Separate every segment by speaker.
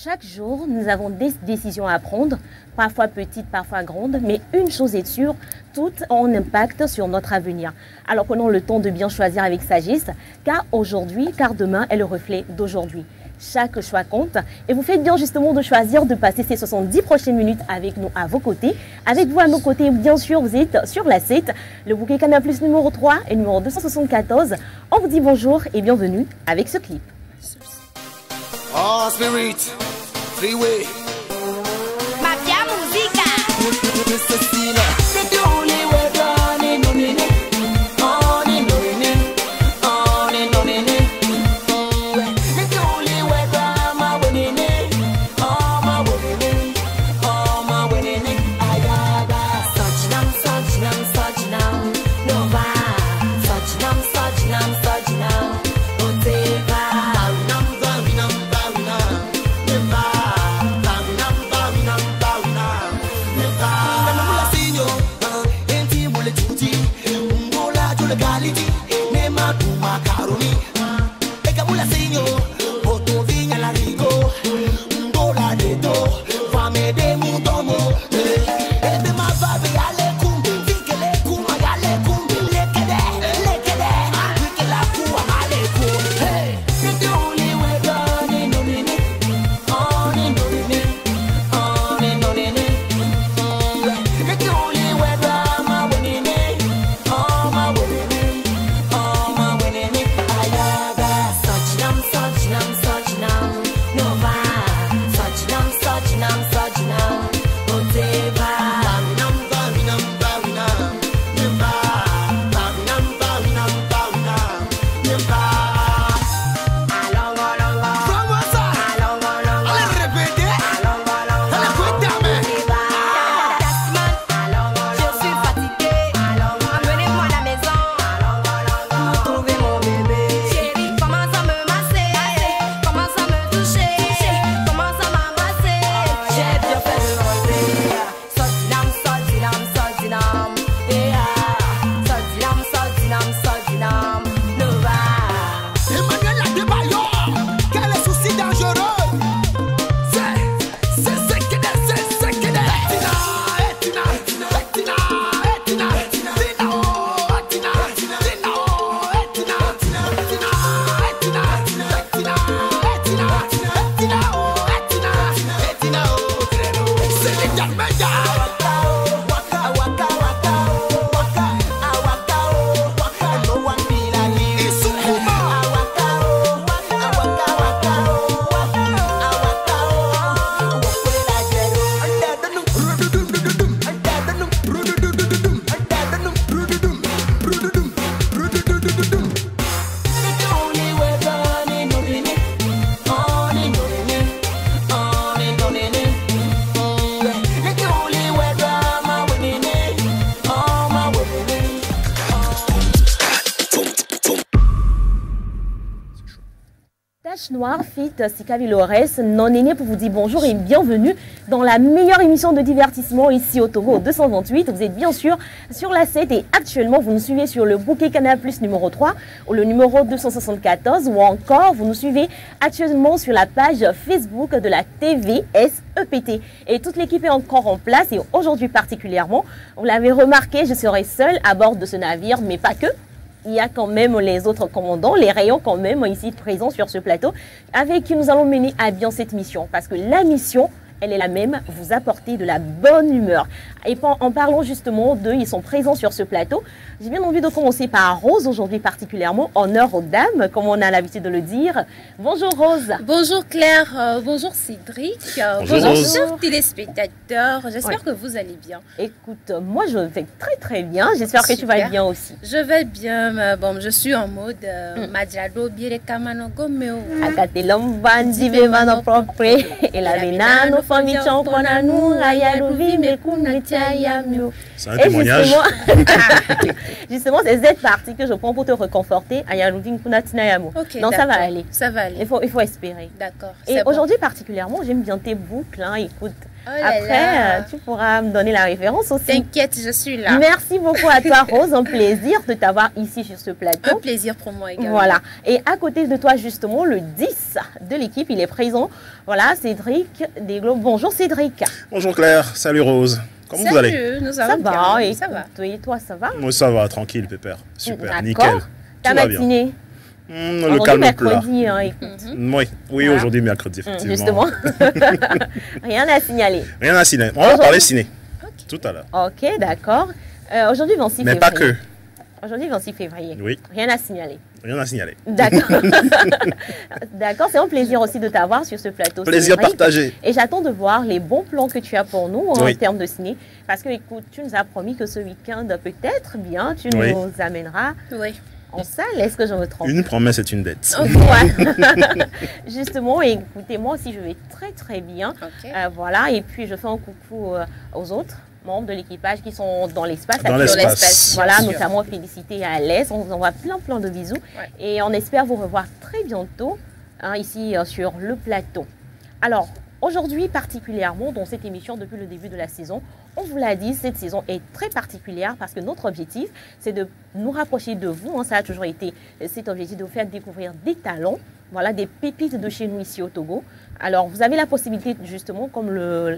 Speaker 1: Chaque jour, nous avons des décisions à prendre, parfois petites, parfois grandes, mais une chose est sûre, toutes ont un impact sur notre avenir. Alors prenons le temps de bien choisir avec sagesse, car aujourd'hui, car demain est le reflet d'aujourd'hui. Chaque choix compte et vous faites bien justement de choisir de passer ces 70 prochaines minutes avec nous à vos côtés. Avec vous à nos côtés, bien sûr, vous êtes sur la 7, le bouquet Canal Plus numéro 3 et numéro 274. On vous dit bonjour et bienvenue avec ce clip.
Speaker 2: Oh, Spirit, Freeway.
Speaker 3: Mafia Musica.
Speaker 1: Noir fit Sikavi Lores, non aîné pour vous dire bonjour et bienvenue dans la meilleure émission de divertissement ici au Togo 228. Vous êtes bien sûr sur la 7 et actuellement vous nous suivez sur le bouquet Canal Plus numéro 3 ou le numéro 274 ou encore vous nous suivez actuellement sur la page Facebook de la TVSEPT. Et toute l'équipe est encore en place et aujourd'hui particulièrement, vous l'avez remarqué, je serai seule à bord de ce navire, mais pas que. Il y a quand même les autres commandants, les rayons quand même ici présents sur ce plateau, avec qui nous allons mener à bien cette mission. Parce que la mission, elle est la même, vous apporter de la bonne humeur. Et en parlant justement d'eux, ils sont présents sur ce plateau. J'ai bien envie de commencer par Rose aujourd'hui particulièrement, honneur aux dames, comme on a l'habitude de le dire. Bonjour Rose.
Speaker 4: Bonjour Claire, bonjour Cédric, bonjour chers téléspectateurs, j'espère que vous allez bien.
Speaker 1: Écoute, moi je vais très très bien, j'espère que tu vas bien aussi.
Speaker 4: Je vais bien, mais bon, je suis en mode Majado Birekamano Gomeo.
Speaker 1: Akatelombandi Vemano propre, et la venano famichon konanu, ayaruvi mekunatiayamio.
Speaker 5: C'est un témoignage.
Speaker 1: Justement, c'est cette partie que je prends pour te réconforter.
Speaker 4: Okay,
Speaker 1: non, ça va aller.
Speaker 4: Ça va aller.
Speaker 1: Il faut espérer.
Speaker 4: D'accord.
Speaker 1: Et aujourd'hui, particulièrement, j'aime bien tes boucles. Hein. Écoute,
Speaker 4: Oh là
Speaker 1: Après,
Speaker 4: là.
Speaker 1: tu pourras me donner la référence aussi.
Speaker 4: T'inquiète, je suis là.
Speaker 1: Merci beaucoup à toi, Rose. Un plaisir de t'avoir ici sur ce
Speaker 4: Un
Speaker 1: plateau.
Speaker 4: plaisir pour moi également.
Speaker 1: Voilà. Et à côté de toi, justement, le 10 de l'équipe, il est présent. Voilà, Cédric Desglos. Bonjour, Cédric.
Speaker 5: Bonjour Claire, salut Rose. Comment vous allez?
Speaker 4: Salut, nous
Speaker 1: Ça
Speaker 4: allons
Speaker 1: va,
Speaker 4: bien.
Speaker 1: et
Speaker 4: Ça va.
Speaker 1: toi, ça va?
Speaker 5: Moi ça va, tranquille, pépère. Super, nickel.
Speaker 1: D'accord. Ta
Speaker 5: Tout va bien.
Speaker 1: matinée?
Speaker 5: Le
Speaker 1: Aujourd'hui,
Speaker 5: calme plat.
Speaker 1: mercredi, hein, écoute.
Speaker 5: Oui,
Speaker 1: Voilà.
Speaker 5: aujourd'hui mercredi, effectivement.
Speaker 1: Justement. Rien à signaler.
Speaker 5: Rien à ciné. On va parler ciné. Tout à l'heure.
Speaker 1: Ok, d'accord. Aujourd'hui, 26
Speaker 5: Mais
Speaker 1: février.
Speaker 5: pas que.
Speaker 1: Aujourd'hui, 26 février.
Speaker 5: Oui,
Speaker 1: Rien à signaler.
Speaker 5: rien à signaler.
Speaker 1: D'accord. D'accord, c'est un plaisir aussi de t'avoir sur ce plateau.
Speaker 5: Plaisir
Speaker 1: Cédric.
Speaker 5: partagé.
Speaker 1: Et j'attends de voir les bons plans que tu as pour nous en
Speaker 5: Oui.
Speaker 1: termes de ciné. Parce que, écoute, tu nous as promis que ce week-end, peut-être bien, tu
Speaker 5: Oui.
Speaker 1: nous amèneras
Speaker 4: Oui.
Speaker 1: en salle. Est-ce que je me trompe?
Speaker 5: Une promesse est une dette.
Speaker 4: Ok.
Speaker 1: Ouais. Justement, et écoutez, moi aussi, je vais très très bien.
Speaker 4: Ok.
Speaker 1: Voilà, et puis je fais un coucou aux autres membres de l'équipage qui sont dans l'espace.
Speaker 5: Dans
Speaker 1: actuellement.
Speaker 5: l'espace.
Speaker 1: Voilà,
Speaker 4: bien sûr.
Speaker 1: notamment féliciter à Alès. On vous envoie plein de bisous.
Speaker 4: Ouais.
Speaker 1: Et on espère vous revoir très bientôt ici sur le plateau. Alors, aujourd'hui particulièrement, dans cette émission depuis le début de la saison, on vous l'a dit, cette saison est très particulière parce que notre objectif, c'est de nous rapprocher de vous. Ça a toujours été cet objectif de vous faire découvrir des talents, voilà, des pépites de chez nous ici au Togo. Alors, vous avez la possibilité, justement, comme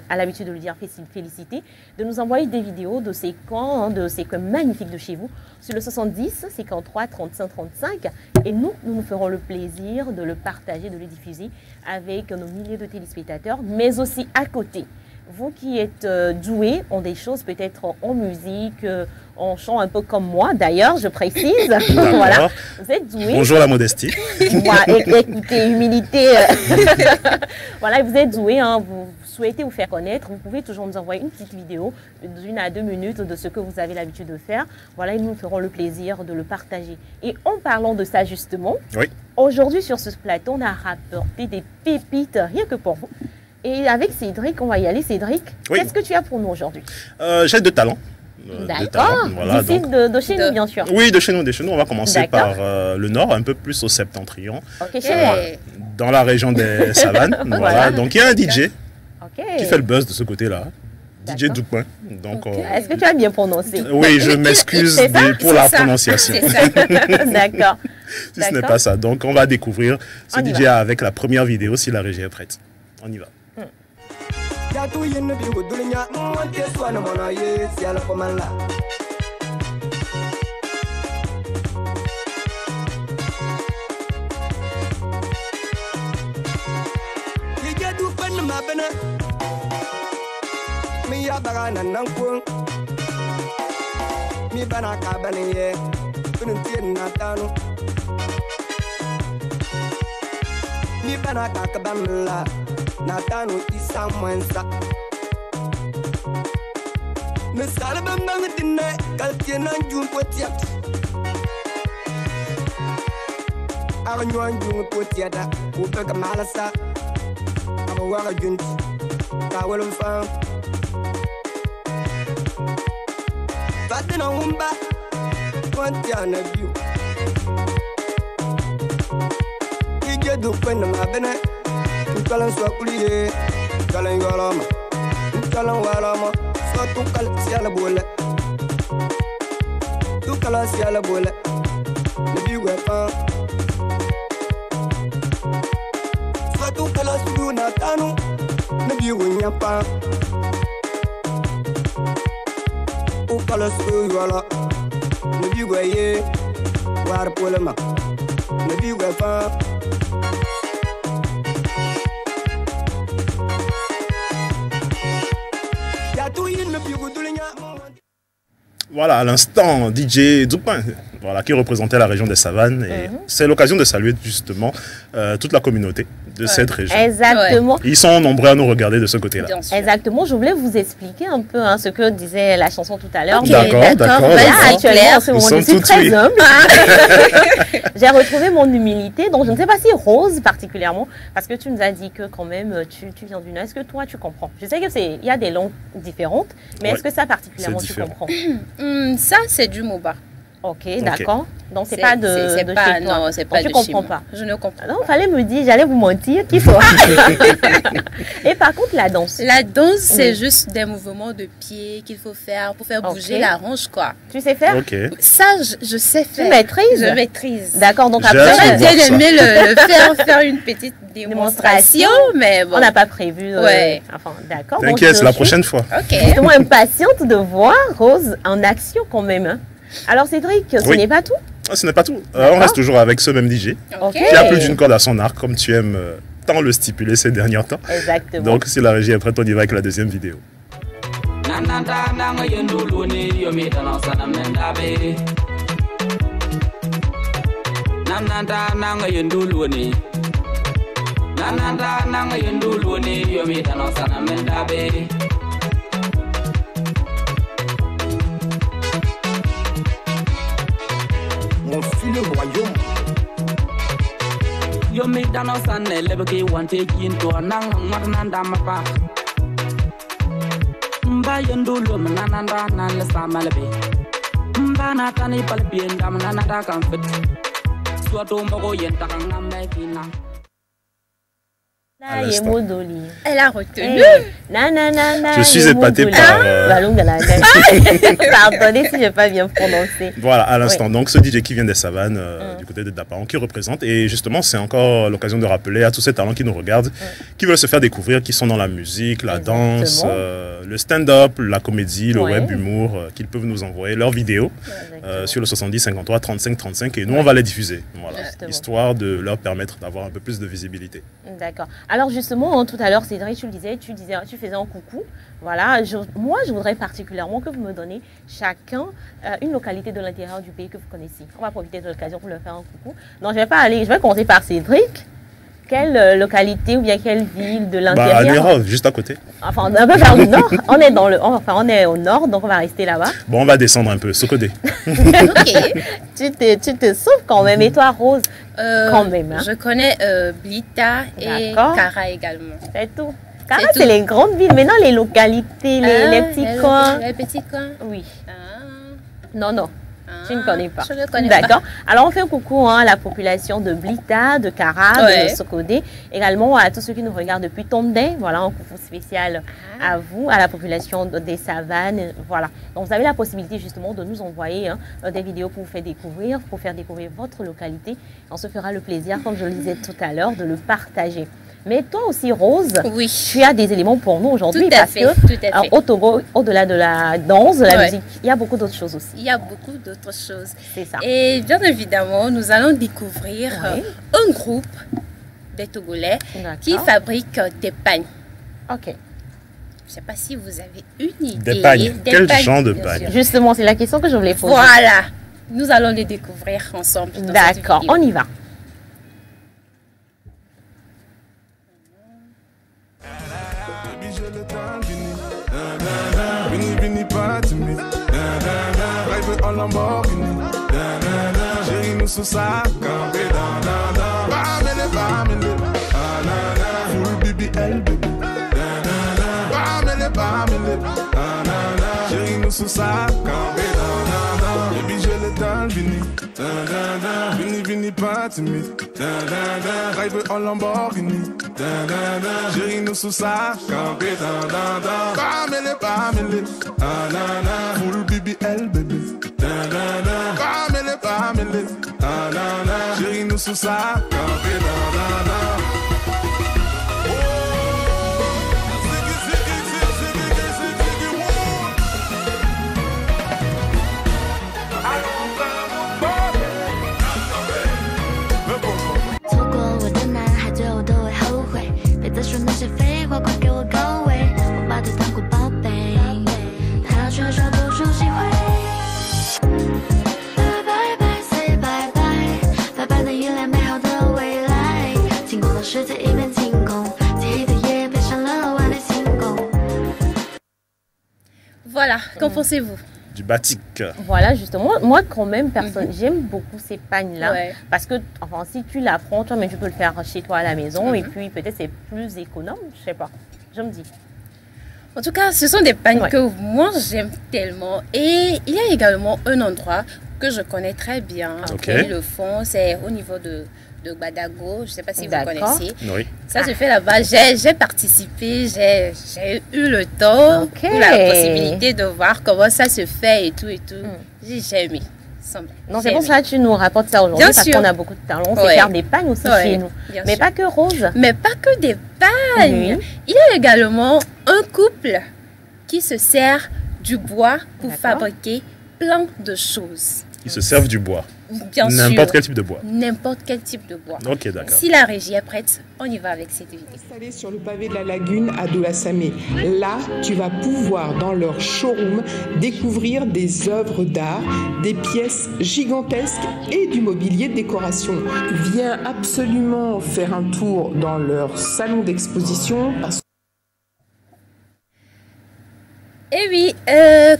Speaker 1: à l'habitude de le dire, féliciter, de nous envoyer des vidéos de ces camps, de ces coins magnifiques de chez vous, sur le 70 53 35 35. Et nous nous ferons le plaisir de le partager, de le diffuser avec nos milliers de téléspectateurs, mais aussi à côté. Vous qui êtes doués en des choses, peut-être en musique, en chant un peu comme moi, d'ailleurs, je précise. Voilà, vous êtes doués.
Speaker 5: Bonjour la modestie.
Speaker 1: Voilà, écoutez, humilité. Voilà, vous êtes doués, hein, vous souhaitez vous faire connaître, vous pouvez toujours nous envoyer une petite vidéo d'1 à 2 minutes de ce que vous avez l'habitude de faire. Voilà, et nous ferons le plaisir de le partager. Et en parlant de ça, justement,
Speaker 5: Oui.
Speaker 1: aujourd'hui sur ce plateau, on a rapporté des pépites, rien que pour vous. Et avec Cédric, on va y aller. Cédric,
Speaker 5: Oui.
Speaker 1: qu'est-ce que tu as pour nous aujourd'hui?
Speaker 5: J'ai deux talents.
Speaker 1: D'accord.
Speaker 5: Voilà,
Speaker 1: D'ici
Speaker 5: donc.
Speaker 1: de chez nous, bien sûr.
Speaker 5: Oui, de chez nous, On va commencer
Speaker 1: D'accord.
Speaker 5: par le nord, un peu plus au septentrion,
Speaker 1: Ok, chez moi.
Speaker 4: Eh,
Speaker 5: dans la région des savanes. Voilà. Donc il y a un DJ
Speaker 1: Ok.
Speaker 5: qui fait le buzz de ce côté-là. DJ
Speaker 1: D'accord.
Speaker 5: Dupin. Donc,
Speaker 1: Est-ce que tu as bien prononcé?
Speaker 5: oui, je m'excuse
Speaker 1: C'est ça
Speaker 5: pour la
Speaker 4: c'est ça.
Speaker 5: prononciation.
Speaker 4: C'est ça.
Speaker 1: D'accord.
Speaker 5: Si ce n'est
Speaker 1: D'accord.
Speaker 5: pas ça. Donc, on va découvrir ce
Speaker 1: On y
Speaker 5: DJ
Speaker 1: va.
Speaker 5: avec la première vidéo si la régie est prête. On y va.
Speaker 6: Yatu yinu bi wudulinya mwante swana mwana ye siala komala. Yige du fen ma bena. Mi ya baga na nankun. Mi bana ka bani ye. Kunun tien na tanu. Mi bana ka kabamla. Natanu isa mwensa. Misal bambang dinne kaltien anjun potiat. Aranyu anjun potiada ubeka malasa. Aba waga junti kawalum fam. Fatina umba pontiana biu. Ije du kwena mabene. Tukalan suakuliye, tukalan yoloma, tukalan waloma, so tukal siala bole, tukala siala bole, nabi wepa, so tukala sudu na tanu, nabi wunyapa, ukala sudu yola, nabi weye, war polema, nabi wepa.
Speaker 5: Voilà, à l'instant, DJ Dupin, voilà, qui représentait la région des Savanes. Et c'est l'occasion de saluer justement toute la communauté de cette région.
Speaker 1: Exactement.
Speaker 5: Ils sont nombreux à nous regarder de ce côté-là.
Speaker 4: Bien sûr.
Speaker 1: Exactement, je voulais vous expliquer un peu ce que disait la chanson tout à l'heure.
Speaker 4: Ok,
Speaker 5: D'accord.
Speaker 4: vas-y,
Speaker 1: Actuellement,
Speaker 4: Claire.
Speaker 1: en ce moment,
Speaker 5: Nous
Speaker 1: je
Speaker 5: sommes
Speaker 1: suis
Speaker 5: tout
Speaker 1: très
Speaker 5: oui.
Speaker 1: humble. J'ai retrouvé mon humilité, donc je ne sais pas si Rose particulièrement, parce que tu nous as dit que quand même tu viens du Nord. Est-ce que toi tu comprends? Je sais qu'il y a des langues différentes, mais
Speaker 5: Ouais,
Speaker 1: est-ce que ça particulièrement
Speaker 5: c'est
Speaker 1: tu
Speaker 5: différent.
Speaker 1: comprends?
Speaker 4: Ça, c'est du Moba.
Speaker 1: Ok, d'accord. Donc, c'est pas de
Speaker 4: c'est
Speaker 1: de
Speaker 4: pas,
Speaker 1: chez toi.
Speaker 4: non, c'est
Speaker 1: Donc,
Speaker 4: pas
Speaker 1: tu
Speaker 4: de
Speaker 1: comprends
Speaker 4: chez
Speaker 1: pas.
Speaker 4: moi. Je ne comprends
Speaker 1: Non, fallait me dire, j'allais vous mentir qu'il faut. Et par contre, la danse.
Speaker 4: La danse, c'est
Speaker 1: Oui.
Speaker 4: juste des mouvements de pied qu'il faut faire pour faire bouger
Speaker 1: Ok.
Speaker 4: la hanche, quoi.
Speaker 1: Tu sais faire?
Speaker 5: Ok.
Speaker 4: Ça, je sais faire.
Speaker 1: maîtrises?
Speaker 4: Je maîtrise.
Speaker 1: D'accord, donc
Speaker 5: J'ai
Speaker 1: après,
Speaker 5: hâte de
Speaker 4: J'aurais
Speaker 5: voir
Speaker 4: bien
Speaker 5: ça.
Speaker 4: aimé le faire une petite démonstration, mais bon.
Speaker 1: on n'a pas prévu.
Speaker 4: Ouais.
Speaker 1: Enfin, d'accord. Donc,
Speaker 5: T'inquiète,
Speaker 1: je
Speaker 5: c'est la
Speaker 1: suis
Speaker 5: prochaine fois.
Speaker 4: Ok.
Speaker 1: Justement impatiente de voir Rose en action quand même. Hein. Alors, Cédric, ce
Speaker 5: Oui.
Speaker 1: n'est pas tout.
Speaker 5: Ah, ce n'est pas tout.
Speaker 1: D'accord.
Speaker 5: On reste toujours avec ce même DJ
Speaker 1: Ok.
Speaker 5: qui a plus d'une corde à son arc, comme tu aimes tant le stipuler ces derniers temps.
Speaker 1: Exactement.
Speaker 5: Donc, si la régie est prête, on y va avec la deuxième vidéo.
Speaker 6: On fuit le royaume.
Speaker 7: Yo me dano sanne lebeke wante kinto nang matnanda mapa mba yendulu mananda nan le samalbe mba na tani palbi ndam nanada kan fit soto mbogo yenta kan ngamme kina
Speaker 1: Là, il est Modoli.
Speaker 4: Elle a retenu.
Speaker 5: Je suis épaté par,
Speaker 1: Pardonnez si je n'ai pas bien prononcé.
Speaker 5: Voilà, à l'instant.
Speaker 1: Oui.
Speaker 5: Donc, ce DJ qui vient des savanes, du côté de Dapaon, qui représente. Et justement, c'est encore l'occasion de rappeler à tous ces talents qui nous regardent, qui veulent se faire découvrir, qui sont dans la musique, la
Speaker 1: Exactement.
Speaker 5: danse, le stand-up, la comédie, le
Speaker 1: Ouais.
Speaker 5: web, l'humour, qu'ils peuvent nous envoyer leurs vidéos
Speaker 1: Exactement.
Speaker 5: sur le 70 53 35 35. Et nous, on va les diffuser. Voilà,
Speaker 1: Justement.
Speaker 5: histoire de leur permettre d'avoir un peu plus de visibilité.
Speaker 1: D'accord. Alors justement, tout à l'heure, Cédric, tu faisais un coucou. Voilà. Moi, je voudrais particulièrement que vous me donnez chacun une localité de l'intérieur du pays que vous connaissez. On va profiter de l'occasion pour leur faire un coucou. Non, je vais commencer par Cédric. Quelle localité ou bien quelle ville de
Speaker 5: Bah, à
Speaker 1: l'intérieur?
Speaker 5: Nérov, juste à côté.
Speaker 1: Enfin, on va vers le nord. On est au nord, donc on va rester là-bas.
Speaker 5: Bon, on va descendre un peu, Sokodé.
Speaker 4: Ok.
Speaker 1: Tu te sauves quand même. Et toi, Rose, quand même. Hein.
Speaker 4: Je connais Blita et
Speaker 1: D'accord.
Speaker 4: Kara également.
Speaker 1: C'est tout. Car
Speaker 4: C'est
Speaker 1: là, c'est
Speaker 4: tout.
Speaker 1: les grandes villes. Maintenant, les localités, les petits coins.
Speaker 4: Les petits coins.
Speaker 1: Oui.
Speaker 4: Ah.
Speaker 1: Non. Tu ne connais pas.
Speaker 4: Je ne connais pas.
Speaker 1: D'accord. Alors, on fait un coucou à la population de Blita, de Kara,
Speaker 4: Ouais.
Speaker 1: de Sokodé. Également à tous ceux qui nous regardent depuis Tondé. Voilà, un coucou spécial à vous, à la population des savanes. Voilà. Donc, vous avez la possibilité justement de nous envoyer des vidéos pour vous faire découvrir votre localité. On se fera le plaisir, comme je le disais tout à l'heure, de le partager. Mais toi aussi, Rose,
Speaker 4: Oui.
Speaker 1: tu as des éléments pour nous aujourd'hui
Speaker 4: Tout à
Speaker 1: parce
Speaker 4: fait,
Speaker 1: que
Speaker 4: tout à fait.
Speaker 1: au Togo, au-delà de la danse, de la
Speaker 4: Ouais.
Speaker 1: musique, il y a beaucoup d'autres choses aussi.
Speaker 4: Il y a beaucoup d'autres choses.
Speaker 1: C'est ça.
Speaker 4: Et bien évidemment, nous allons découvrir
Speaker 1: Ouais.
Speaker 4: un groupe des Togolais qui
Speaker 1: D'accord.
Speaker 4: fabrique des pagnes.
Speaker 1: Ok.
Speaker 4: Je ne sais pas si vous avez une idée.
Speaker 5: Des pagnes. Quel
Speaker 4: pagnes,
Speaker 5: genre de
Speaker 4: bien
Speaker 5: pagnes?
Speaker 4: sûr.
Speaker 1: Justement, c'est la question que je voulais poser.
Speaker 4: Voilà. Nous allons les découvrir ensemble. dans cette
Speaker 1: D'accord,
Speaker 4: vidéo.
Speaker 1: on y va.
Speaker 8: Baby, j'ai le temps fini. Vini, vini, pas timide. Drive en Lamborghini. Chérie, nous sous ça, campé dans. Bamele. Full BBL, baby. Bamele. Chérie, nous sous ça, campé dans. Baby, j'ai le temps fini. Vini, pas timide. Drive en Lamborghini. Chérie, nous sous ça, campé dans. Bamele. Full BBL, baby. Bamele. Chérie, nous sous ça, campé dans.
Speaker 9: 错过我的男孩，最后都会后悔。别再说那些废话，快给我高位。我把他当过宝贝，他却说不出机会。拜拜 say 拜拜，拜拜那一辆美好的未来。经过了世界一片晴空，记得也别上了万里星空。
Speaker 4: Voilà, qu'en pensez-vous?
Speaker 5: Du batik.
Speaker 1: Voilà, justement, moi quand même, j'aime beaucoup ces pagnes-là.
Speaker 4: Ouais.
Speaker 1: Parce que, enfin, si tu la prends, toi, mais tu peux le faire chez toi à la maison. Et puis, peut-être c'est plus économe, je sais pas. Je me dis.
Speaker 4: En tout cas, ce sont des pagnes
Speaker 1: Ouais.
Speaker 4: que moi j'aime tellement. Et il y a également un endroit que je connais très bien.
Speaker 5: Ok.
Speaker 4: Ils le font, c'est au niveau de Badago. Je ne sais pas si vous connaissez.
Speaker 5: Oui.
Speaker 4: Ça se fait là-bas. J'ai participé, j'ai eu le temps, la possibilité de voir comment ça se fait et tout et tout. J'ai aimé.
Speaker 1: Non, c'est pour ça que tu nous rapportes ça aujourd'hui, parce qu'on a beaucoup de talent. On sait faire des pagnes aussi chez nous. Mais pas que rose.
Speaker 4: Mais pas que des pagnes. Il y a également un couple qui se sert du bois pour fabriquer plein de choses.
Speaker 5: Ils se servent du bois.
Speaker 4: Bien sûr.
Speaker 5: N'importe quel type de bois.
Speaker 4: N'importe quel type de bois.
Speaker 5: Ok, d'accord.
Speaker 4: Si la régie est prête, on y va avec cette vidéo.
Speaker 10: Installé sur le pavé de la lagune à Doulassamé. Là, tu vas pouvoir, dans leur showroom, découvrir des œuvres d'art, des pièces gigantesques et du mobilier de décoration. Viens absolument faire un tour dans leur salon d'exposition parce
Speaker 4: Eh oui,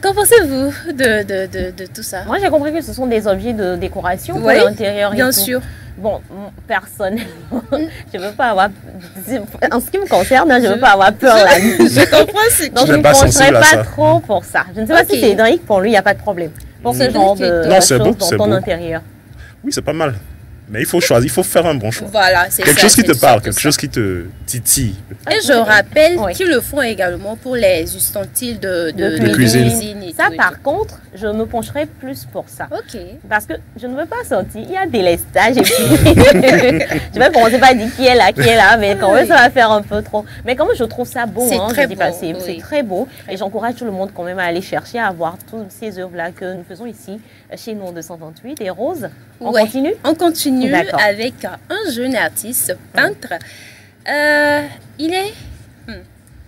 Speaker 4: qu'en pensez-vous de tout ça?
Speaker 1: Moi, j'ai compris que ce sont des objets de décoration pour l'intérieur.
Speaker 4: Bien sûr.
Speaker 1: Bon, personnellement, je ne veux pas avoir... En ce qui me concerne, je ne veux pas avoir peur la nuit.
Speaker 4: Je comprends ce que
Speaker 1: donc, je ne me pencherai pas trop pour ça. Je ne sais pas si Cédric, pour lui, il n'y a pas de problème. Pour ce genre de choses dans ton intérieur.
Speaker 5: Oui, c'est pas mal. Mais il faut choisir, il faut faire un bon choix.
Speaker 4: Voilà, c'est
Speaker 5: quelque chose qui te parle, quelque chose qui te titille.
Speaker 4: Et je rappelle qu'ils le font également pour les ustensiles de cuisine.
Speaker 1: Ça, par contre, je me pencherai plus pour ça.
Speaker 4: Ok.
Speaker 1: Parce que je ne veux pas sentir, il y a délestage et puis je vais commencer par dire qui est là, mais quand même ça va faire un peu trop. Mais quand même, je trouve ça beau. C'est très beau. Et j'encourage tout le monde quand même à aller chercher à voir toutes ces œuvres-là que nous faisons ici, chez nous en 228. Et Rose, on continue?
Speaker 4: On continue avec un jeune artiste, peintre. Il est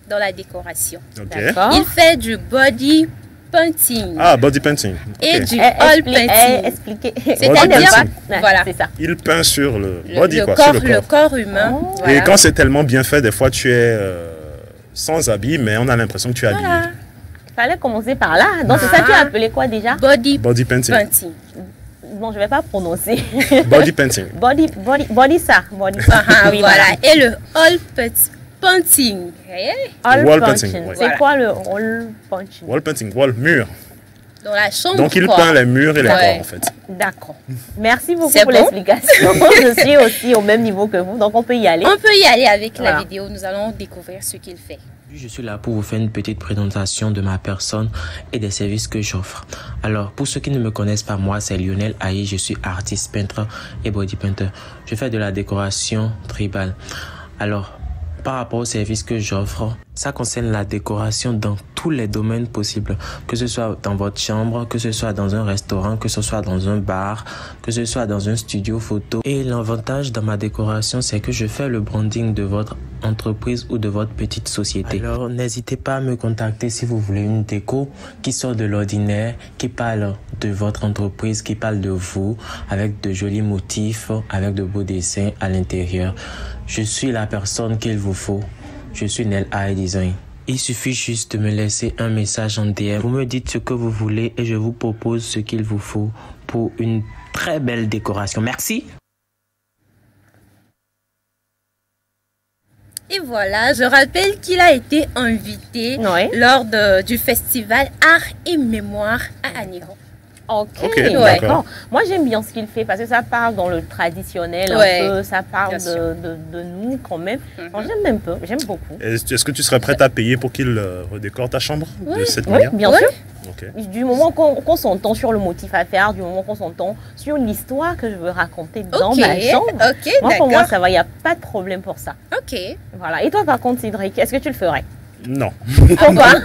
Speaker 4: dans la décoration.
Speaker 5: Okay.
Speaker 4: Il fait du body painting.
Speaker 5: Ah, body painting.
Speaker 4: Et du oil painting.
Speaker 1: Expliquez.
Speaker 4: C'est-à-dire, voilà.
Speaker 1: C'est ça.
Speaker 5: Il peint sur le body,
Speaker 4: le corps humain.
Speaker 5: Oh. Voilà. Et quand c'est tellement bien fait, des fois tu es sans habit, mais on a l'impression que tu es habillé.
Speaker 1: Fallait commencer par là. Donc c'est ça que tu as appelé quoi déjà?
Speaker 4: Body
Speaker 5: painting.
Speaker 1: Bon, je ne vais pas prononcer.
Speaker 5: Body painting.
Speaker 1: Body ça.
Speaker 4: Oui, voilà. Et le oil painting.
Speaker 5: Wall painting.
Speaker 1: C'est quoi le wall painting?
Speaker 5: Wall painting, wall, mur.
Speaker 4: Dans la chambre.
Speaker 5: Donc il peint les murs et les corps en fait.
Speaker 1: D'accord. Merci beaucoup pour l'explication. Je suis aussi au même niveau que vous, donc on peut y aller.
Speaker 4: On peut y aller avec la vidéo. Nous allons découvrir ce qu'il fait.
Speaker 11: Je suis là pour vous faire une petite présentation de ma personne et des services que j'offre. Alors, pour ceux qui ne me connaissent pas, moi, c'est Lionel Aïe. Je suis artiste, peintre et body painter. Je fais de la décoration tribale. Alors, par rapport aux services que j'offre, ça concerne la décoration dans tous les domaines possibles. Que ce soit dans votre chambre, que ce soit dans un restaurant, que ce soit dans un bar, que ce soit dans un studio photo. Et l'avantage dans ma décoration, c'est que je fais le branding de votre entreprise ou de votre petite société. Alors, n'hésitez pas à me contacter si vous voulez une déco qui sort de l'ordinaire, qui parle de votre entreprise, qui parle de vous, avec de jolis motifs, avec de beaux dessins à l'intérieur. Je suis la personne qu'il vous faut. Je suis Nel Aïe Design. Il suffit juste de me laisser un message en DM. Vous me dites ce que vous voulez et je vous propose ce qu'il vous faut pour une très belle décoration. Merci.
Speaker 4: Et voilà, je rappelle qu'il a été invité lors du festival Art et Mémoire à Aniron.
Speaker 1: Ok, d'accord. Moi, j'aime bien ce qu'il fait parce que ça parle dans le traditionnel un peu, ça parle de nous quand même. J'aime un peu, j'aime beaucoup.
Speaker 5: Est-ce que tu serais prête à payer pour qu'il redécore ta chambre de cette manière?
Speaker 1: Oui, bien sûr.
Speaker 5: Okay.
Speaker 1: Du moment qu'on s'entend sur le motif à faire, du moment qu'on s'entend sur l'histoire que je veux raconter dans ma chambre, pour moi, ça va, il n'y a pas de problème pour ça.
Speaker 4: Ok.
Speaker 1: Voilà. Et toi, par contre, Cédric, est-ce que tu le ferais?
Speaker 5: Non.
Speaker 1: Pourquoi?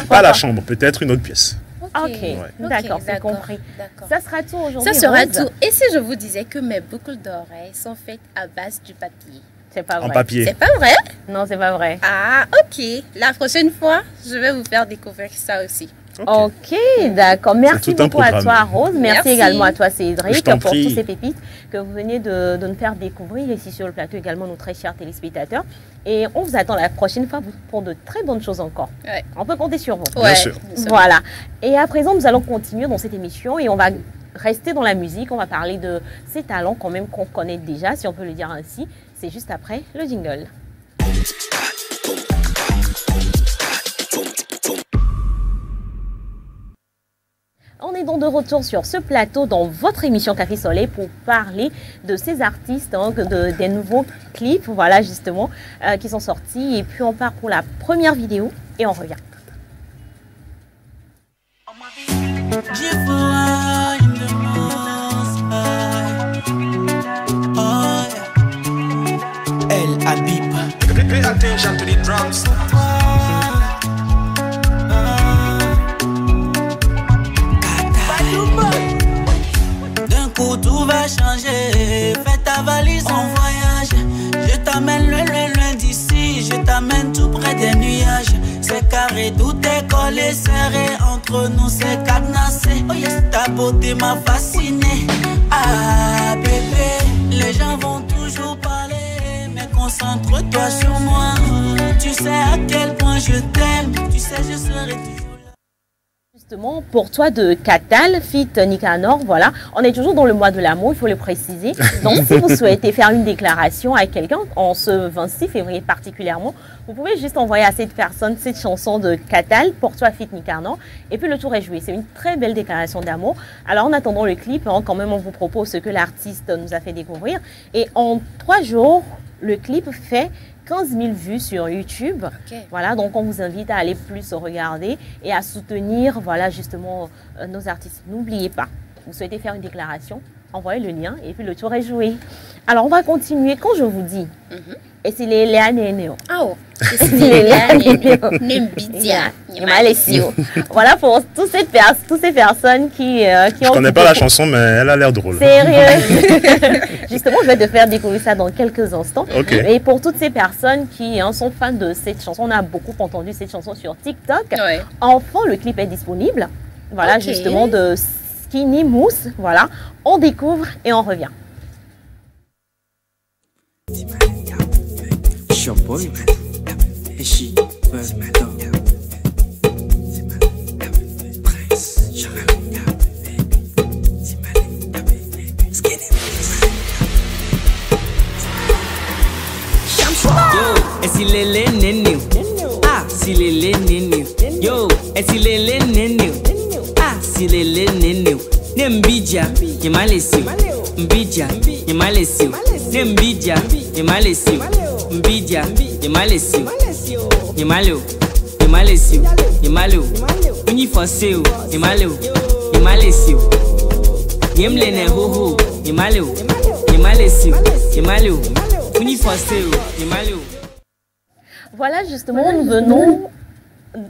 Speaker 5: Pas la chambre, peut-être une autre pièce.
Speaker 1: Ok, d'accord, c'est compris. Ça sera tout aujourd'hui.
Speaker 4: Ça sera tout. Et si je vous disais que mes boucles d'oreilles sont faites à base du papier?
Speaker 1: C'est pas vrai.
Speaker 5: En papier.
Speaker 4: C'est pas vrai?
Speaker 1: Non, c'est pas vrai.
Speaker 4: Ah, ok. La prochaine fois, je vais vous faire découvrir ça aussi.
Speaker 1: Ok, d'accord. Merci beaucoup à toi, Rose. Merci également à toi, Cédric, pour tous ces pépites que vous venez de nous faire découvrir ici sur le plateau, également nos très chers téléspectateurs. Et on vous attend la prochaine fois pour de très bonnes choses encore. On peut compter sur vous.
Speaker 5: Bien sûr.
Speaker 1: Voilà. Et à présent, nous allons continuer dans cette émission et on va rester dans la musique. On va parler de ces talents quand même qu'on connaît déjà, si on peut le dire ainsi. C'est juste après le jingle. On est donc de retour sur ce plateau dans votre émission Café Soleil pour parler de ces artistes, hein, des nouveaux clips, voilà justement, qui sont sortis. Et puis on part pour la première vidéo et on revient.
Speaker 12: El Habib.
Speaker 2: Pay attention to the drums.
Speaker 12: D'un coup tout va changer. Fais ta valise en voyage. Je t'amène loin d'ici. Je t'amène tout près des nuages. C'est carré, tout est collé, serré. Entre nous c'est cadenassé. Oh yes, ta beauté m'a fasciné. Ah bébé, les gens vont toujours parler, mais concentre-toi sur moi. Tu sais à quel point je t'aime. Tu sais je serai toujours là.
Speaker 1: Justement, pour toi de Katal, Fit Nicanor, voilà, on est toujours dans le mois de l'amour, il faut le préciser. Donc, si vous souhaitez faire une déclaration à quelqu'un, en ce 26 février particulièrement, vous pouvez juste envoyer à cette personne cette chanson de Katal, pour toi Fit Nicanor, et puis le tour est joué. C'est une très belle déclaration d'amour. Alors, en attendant le clip, hein, quand même, on vous propose ce que l'artiste nous a fait découvrir. Et en 3 jours, le clip fait 15 000 vues sur YouTube. Okay. Voilà, donc on vous invite à aller plus regarder et à soutenir, voilà, justement, nos artistes. N'oubliez pas, vous souhaitez faire une déclaration, envoyez le lien et puis le tour est joué. Alors, on va continuer. Quand je vous dis, et c'est les Léanénéo.
Speaker 4: Oh,
Speaker 1: c'est les Léanénéo. Voilà pour toutes ces personnes qui ont...
Speaker 5: Je ne connais pas la chanson, mais elle a l'air drôle.
Speaker 1: Sérieux. Justement, je vais te faire découvrir ça dans quelques instants.
Speaker 5: Okay.
Speaker 1: Et pour toutes ces personnes qui sont fans de cette chanson, on a beaucoup entendu cette chanson sur TikTok. Ouais. Enfin, le clip est disponible. Voilà, justement, de Skinny Mousse. Voilà, on découvre et on revient.
Speaker 12: Boy, et she Yo, et si lele nenu, ah si lele nenu, yo, et si lele nenu, ah si lele nenu, nembija, yemalesi, mbija, yemalesi, nembija, yemalesi. Mbidja, yemalesi, yemaleu, yemalesi, yemaleu, unifoseu, yemaleu, yemalesi, yemlene hoho, yemaleu, yemalesi, yemaleu, unifoseu, yemaleu.
Speaker 1: Voilà, justement, nous venons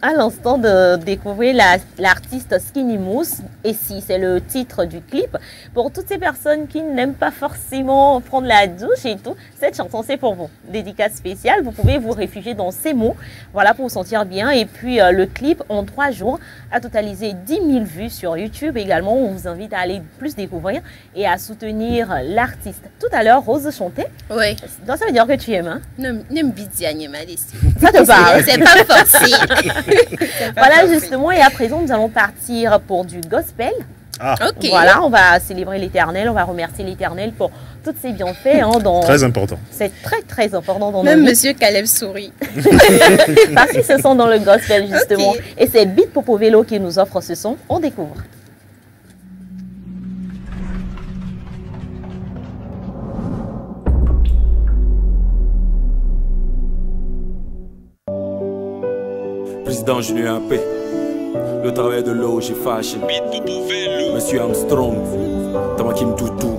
Speaker 1: à l'instant de découvrir l'artiste Skinny Mousse. Et si c'est le titre du clip, pour toutes ces personnes qui n'aiment pas forcément prendre la douche et tout, cette chanson c'est pour vous. Dédicace spéciale, vous pouvez vous réfugier dans ces mots, voilà, pour vous sentir bien. Et puis le clip en 3 jours a totalisé 10 000 vues sur YouTube également. On vous invite à aller plus découvrir et à soutenir l'artiste. Tout à l'heure, Rose chantait.
Speaker 4: Oui.
Speaker 1: Donc ça veut dire que tu aimes, hein?
Speaker 4: Ça
Speaker 1: te parle.
Speaker 4: C'est pas forcé.
Speaker 1: Voilà, justement, et à présent nous allons partir pour du gospel.
Speaker 5: Ah.
Speaker 1: Okay. Voilà, on va célébrer l'Éternel, on va remercier l'Éternel pour tous ses bienfaits. Hein,
Speaker 5: très important.
Speaker 1: C'est très important dans
Speaker 4: même
Speaker 1: nos
Speaker 4: Monsieur Caleb sourit.
Speaker 1: Parce qu'ils se sont dans le gospel justement. Okay. Et c'est Beat Popo Vélo qui nous offre ce son. On découvre.
Speaker 13: Président Junior AP, le travail de l'eau, j'ai fâché. Monsieur Armstrong, Tamakim Toutou,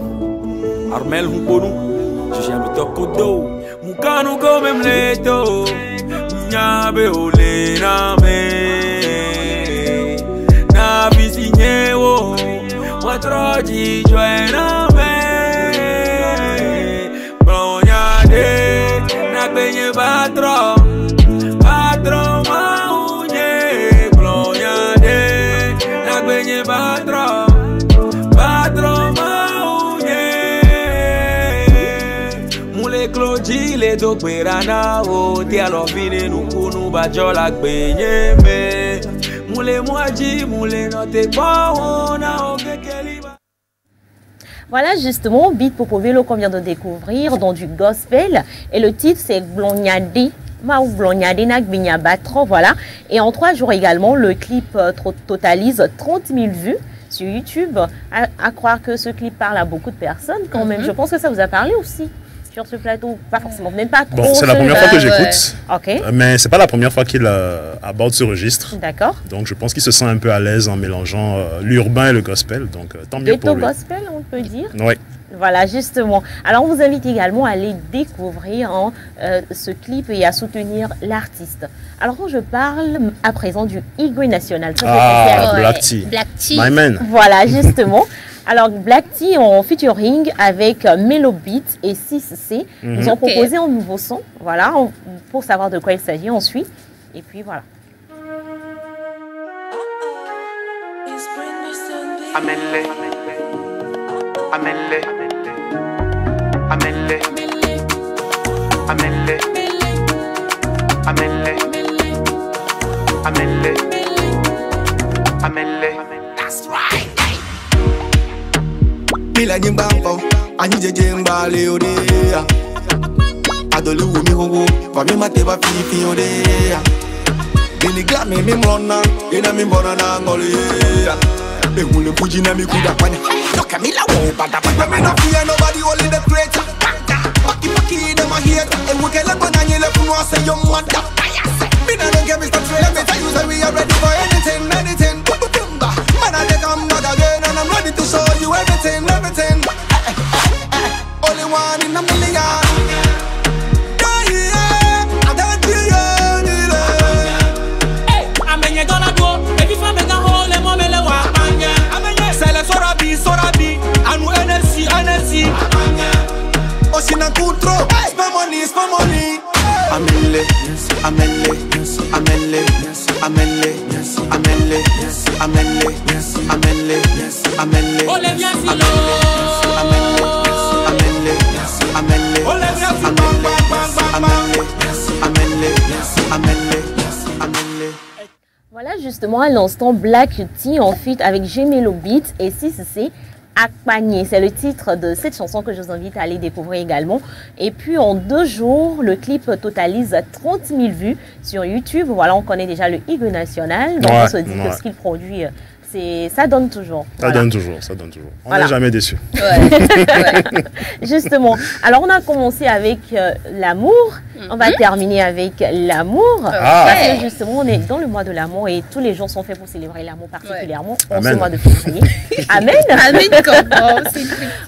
Speaker 13: Armel Mbonou, j'ai jamais tokodo. Moukano comme mleto, Nyabe ole name, Nabi signewo, Watroji joename, Blonyade, Nakbenye batro, Patron maunye, Blonyade, Nakbenye batro, Patron maunye, Moule Claudile do Perana, O Tialo Vine Nukunu Bajola Gbenye me, Moule Mwaji, Moule Note Paona, O Kekeliba.
Speaker 1: Voilà justement Beat Popo Vélo qu'on vient de découvrir dans du gospel et le titre c'est Blonyade. Voilà. Et en 3 jours également, le clip totalise 30 000 vues sur YouTube. À croire que ce clip parle à beaucoup de personnes quand même. Je pense que ça vous a parlé aussi sur ce plateau. Pas forcément, même pas trop.
Speaker 5: Bon, c'est la première fois que j'écoute.
Speaker 1: Ok.
Speaker 5: Mais c'est pas la première fois qu'il aborde ce registre.
Speaker 1: D'accord.
Speaker 5: Donc je pense qu'il se sent un peu à l'aise en mélangeant l'urbain et le gospel. Donc tant mieux pour lui.
Speaker 1: Ghetto gospel, on peut dire.
Speaker 5: Oui.
Speaker 1: Voilà, justement. Alors, on vous invite également à aller découvrir ce clip et à soutenir l'artiste. Alors, quand je parle à présent du Igwe National.
Speaker 5: Black Tea.
Speaker 4: Black Tea.
Speaker 5: My man.
Speaker 1: Voilà, justement. Alors, Black Tea en featuring avec Melo Beat et 6C nous ont proposé un nouveau son. Voilà, pour savoir de quoi il s'agit, on suit. Et puis, voilà.
Speaker 14: Amele, amele, amele, amele, amele, amele, amele. That's right.
Speaker 6: Bila jimbampo, anije jemba leo dea. Adolu mi hongo, va mi mate va fifi odea. Bini glami mi mrona, ina mi mbona na ngolea. Ehule puji na mi kuda kwanya. Look at me la wo bada bada. Me no fear nobody, only the creator. Paki paki dem a hater. And we can let go na nyele puno say your mother. Me no don't get me started. Let me tell you that we are ready for anything, anything. Man I dey come back again and I'm ready to show you everything, everything. Only one in a million. Amele, amele, amele, amele, amele, amele, amele, amele. Ole bien silo. Amele, amele, amele, amele, amele, amele.
Speaker 1: Voilà justement à l'instant Black Tea en feat avec Gemelo Beat et 6C. Akpagné, c'est le titre de cette chanson que je vous invite à aller découvrir également. Et puis en 2 jours, le clip totalise 30 000 vues sur YouTube. Voilà, on connaît déjà le Igwe National. Donc on se dit que ce qu'il produit, ça donne toujours.
Speaker 5: Ça donne toujours, ça donne toujours. On n'est jamais déçu.
Speaker 1: Ouais. Justement. Alors on a commencé avec l'amour. On va terminer avec l'amour. Parce que justement, on est dans le mois de l'amour et tous les jours sont faits pour célébrer l'amour particulièrement en ce mois de février. Amen.
Speaker 4: Amen.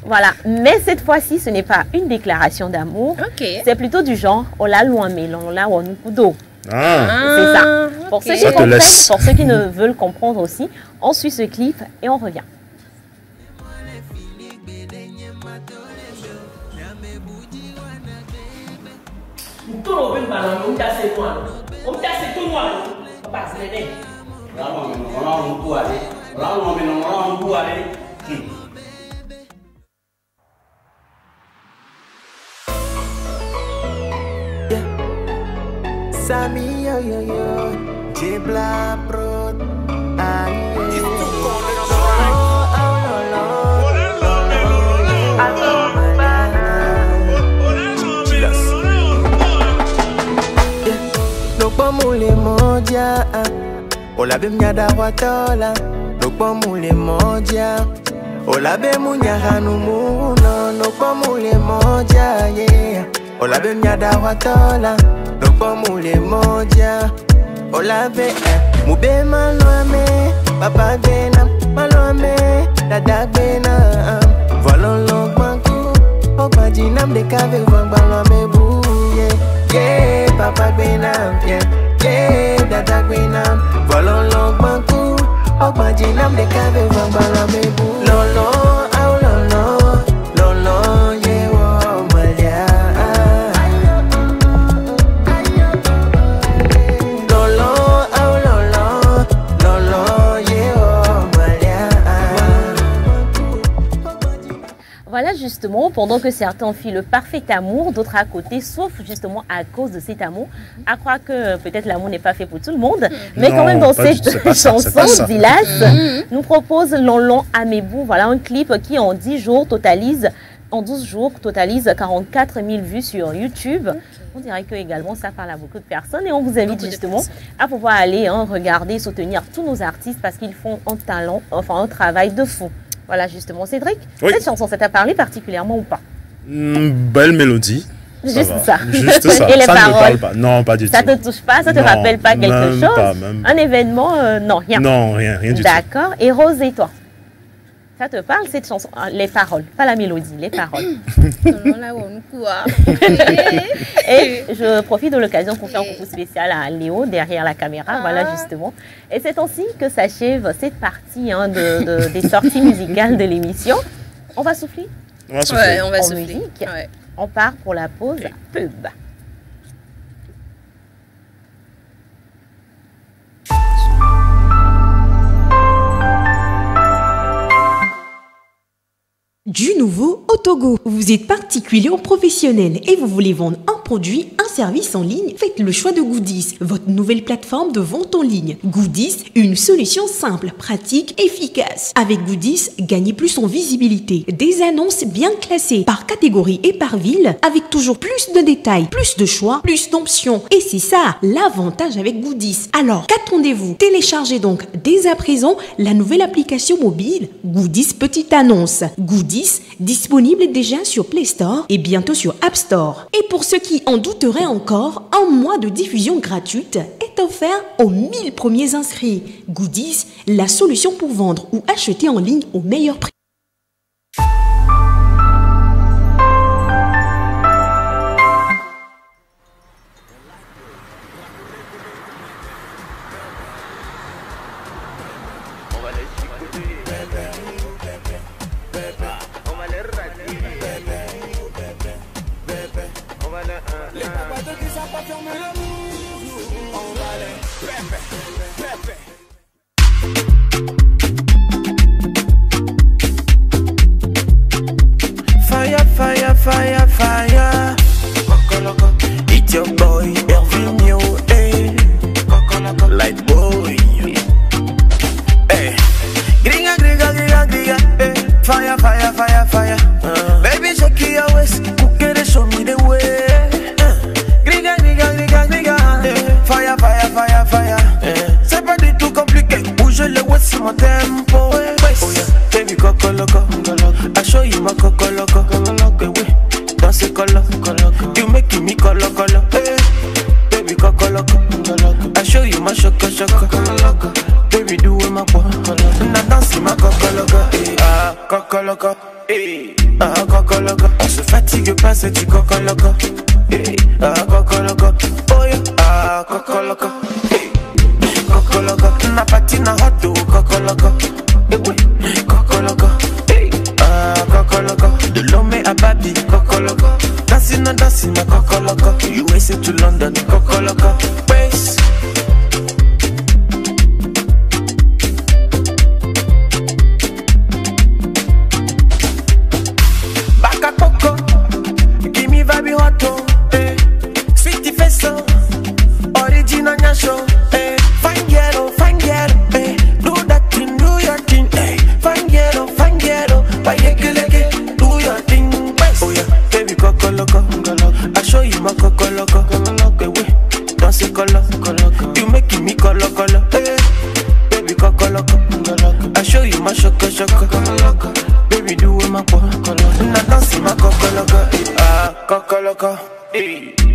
Speaker 1: Voilà. Mais cette fois-ci, ce n'est pas une déclaration d'amour. C'est plutôt du genre Ola Luame, Lola Wanukudo. C'est ça. Pour ceux qui comprennent, pour ceux qui ne veulent comprendre aussi, on suit ce clip et on revient.
Speaker 15: Sami yo yo yo, Jibla Pro,
Speaker 16: Mule moja, olabe mnyada watola. Nukwa mule moja, olabe munyahanu muno. Nukwa mule moja, yeah. Olabe mnyada watola. Nukwa mule moja, olabe mube malwame. Papa bena malwame, dada bena. Volon long manku, okwa jinam de kave vang balwame bu, yeah. Yeah, papa benam, yeah, yeah, dada benam. Volon long banku, okma jinam de kave vambala mebu. Lolo, au lolo, lolo, yeah, wo malia. Lolo, au lolo, lolo, yeah, wo malia.
Speaker 1: Voilà justement, pendant que certains enfilent le parfait amour, d'autres à côté, sauf justement à cause de cet amour, à croire que peut-être l'amour n'est pas fait pour tout le monde, mais quand même dans cette chanson, Dilas nous propose Lonlon Amebou, voilà un clip qui en 10 jours totalise en 12 jours, totalise 44 000 vues sur YouTube. On dirait que également ça parle à beaucoup de personnes et on vous invite justement à pouvoir aller regarder, soutenir tous nos artistes parce qu'ils font un travail de fou. Voilà justement. Cédric, cette chanson, ça t'a parlé particulièrement ou pas?
Speaker 5: Belle mélodie.
Speaker 1: Juste ça.
Speaker 5: Juste ça.
Speaker 1: Et les
Speaker 5: ça
Speaker 1: paroles.
Speaker 5: ne me parle pas. Non, pas du tout.
Speaker 1: Ça te touche pas? Ça te rappelle pas quelque chose?
Speaker 5: Même
Speaker 1: Un événement? Non, rien.
Speaker 5: Non, rien du tout.
Speaker 1: D'accord. Et Rose et toi? Ça te parle cette chanson? Les paroles, pas la mélodie, les paroles. Et je profite de l'occasion pour faire un coucou spécial à Léo derrière la caméra, voilà justement. Et c'est ainsi que s'achève cette partie des sorties musicales de l'émission. On va souffler?
Speaker 5: On va souffler.
Speaker 4: Ouais, on va souffler.
Speaker 1: Musique. On part pour la pause pub.
Speaker 17: Du nouveau au Togo. Vous êtes particulier ou professionnel et vous voulez vendre un produit, un service en ligne? Faites le choix de Goodies, votre nouvelle plateforme de vente en ligne. Goodies, une solution simple, pratique, efficace. Avec Goodies, gagnez plus en visibilité. Des annonces bien classées par catégorie et par ville, avec toujours plus de détails, plus de choix, plus d'options. Et c'est ça, l'avantage avec Goodies. Alors, qu'attendez-vous? Téléchargez donc dès à présent la nouvelle application mobile Goodies Petite Annonce. Goodies, disponible déjà sur Play Store et bientôt sur App Store. Et pour ceux qui en douteraient encore, un mois de diffusion gratuite est offert aux 1000 premiers inscrits. Goodies, la solution pour vendre ou acheter en ligne au meilleur prix.
Speaker 16: Fire, fire, fire, fire. It's your boy, Ervinio, eh. Light boy. Eh. Gringa, gringa, gringa, gringa, eh. Fire, fire, fire, fire. Baby, shake your waist. Get it, show me the way. Gringa, gringa, gringa, gringa. Fire, fire, fire, fire. C'est pas du tout compliqué. Bouge le waist sur mon tempo. Baby, coco loco. I show you my coco loco. Dance colo. You making me colo colo. Baby, coco loco. I show you my choco choco. Baby, do it my boy. Now dance my coco loco. Ah, coco loco. Ah, coco loco. On se fatigue pas, c'est du coco loco. Ah, coco loco. Oh yeah. Ah, coco loco. Coco loco. Na patina hot to coco loco. Coco loco. Ah, coco loco. De l'homme à baby, coco loco. Dancing, coco loco. USA to London, coco loco. Bass. Baka coco. Give me vibe hot, eh. Sweetie face, original nyasho, eh. Fine girl, eh. Do that thing, do your thing, eh. Fine girl, why you do your thing, oh yeah, baby coco loco. I show you my coco loco. Dance colo, you making me colo colo, eh. Baby coco loco. I show you my choco choco. Baby do it my boy. Now dance my coco loco. Ah, coco loco.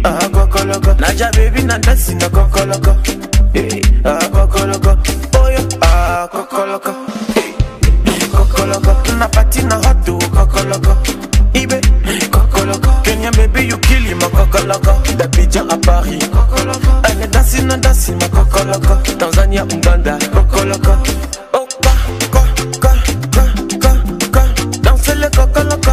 Speaker 16: Ah, coco loco. Naja baby, now dance the coco loco. Ah, coco loco. Oh yeah. Ah, coco loco. Coco loco. Na patina hot to coco loco. Ibe, coco loco. Kenyan baby, you kill him, coco loco. D'Abidjan à Paris, coco loco. Elle est dancing, ma coco loco. Tanzania, Uganda, coco loco. Opa, danse le coco loco.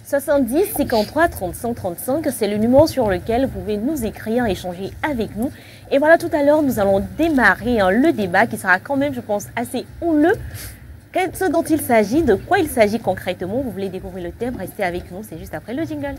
Speaker 1: 70 53 35 35, c'est le numéro sur lequel vous pouvez nous écrire, échanger avec nous. Et voilà, tout à l'heure, nous allons démarrer le débat qui sera quand même, je pense, assez houleux. Ce dont il s'agit, de quoi il s'agit concrètement, vous voulez découvrir le thème, restez avec nous, c'est juste après le jingle.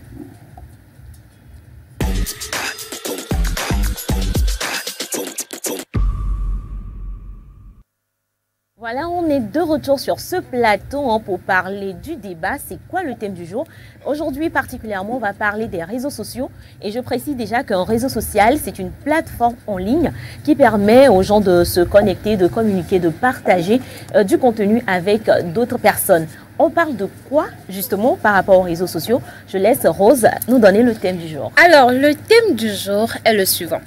Speaker 1: Voilà, on est de retour sur ce plateau pour parler du débat. C'est quoi le thème du jour? Aujourd'hui, particulièrement, on va parler des réseaux sociaux. Et je précise déjà qu'un réseau social, c'est une plateforme en ligne qui permet aux gens de se connecter, de communiquer, de partager du contenu avec d'autres personnes. On parle de quoi, justement, par rapport aux réseaux sociaux? Je laisse Rose nous donner le thème du jour.
Speaker 4: Alors, le thème du jour est le suivant.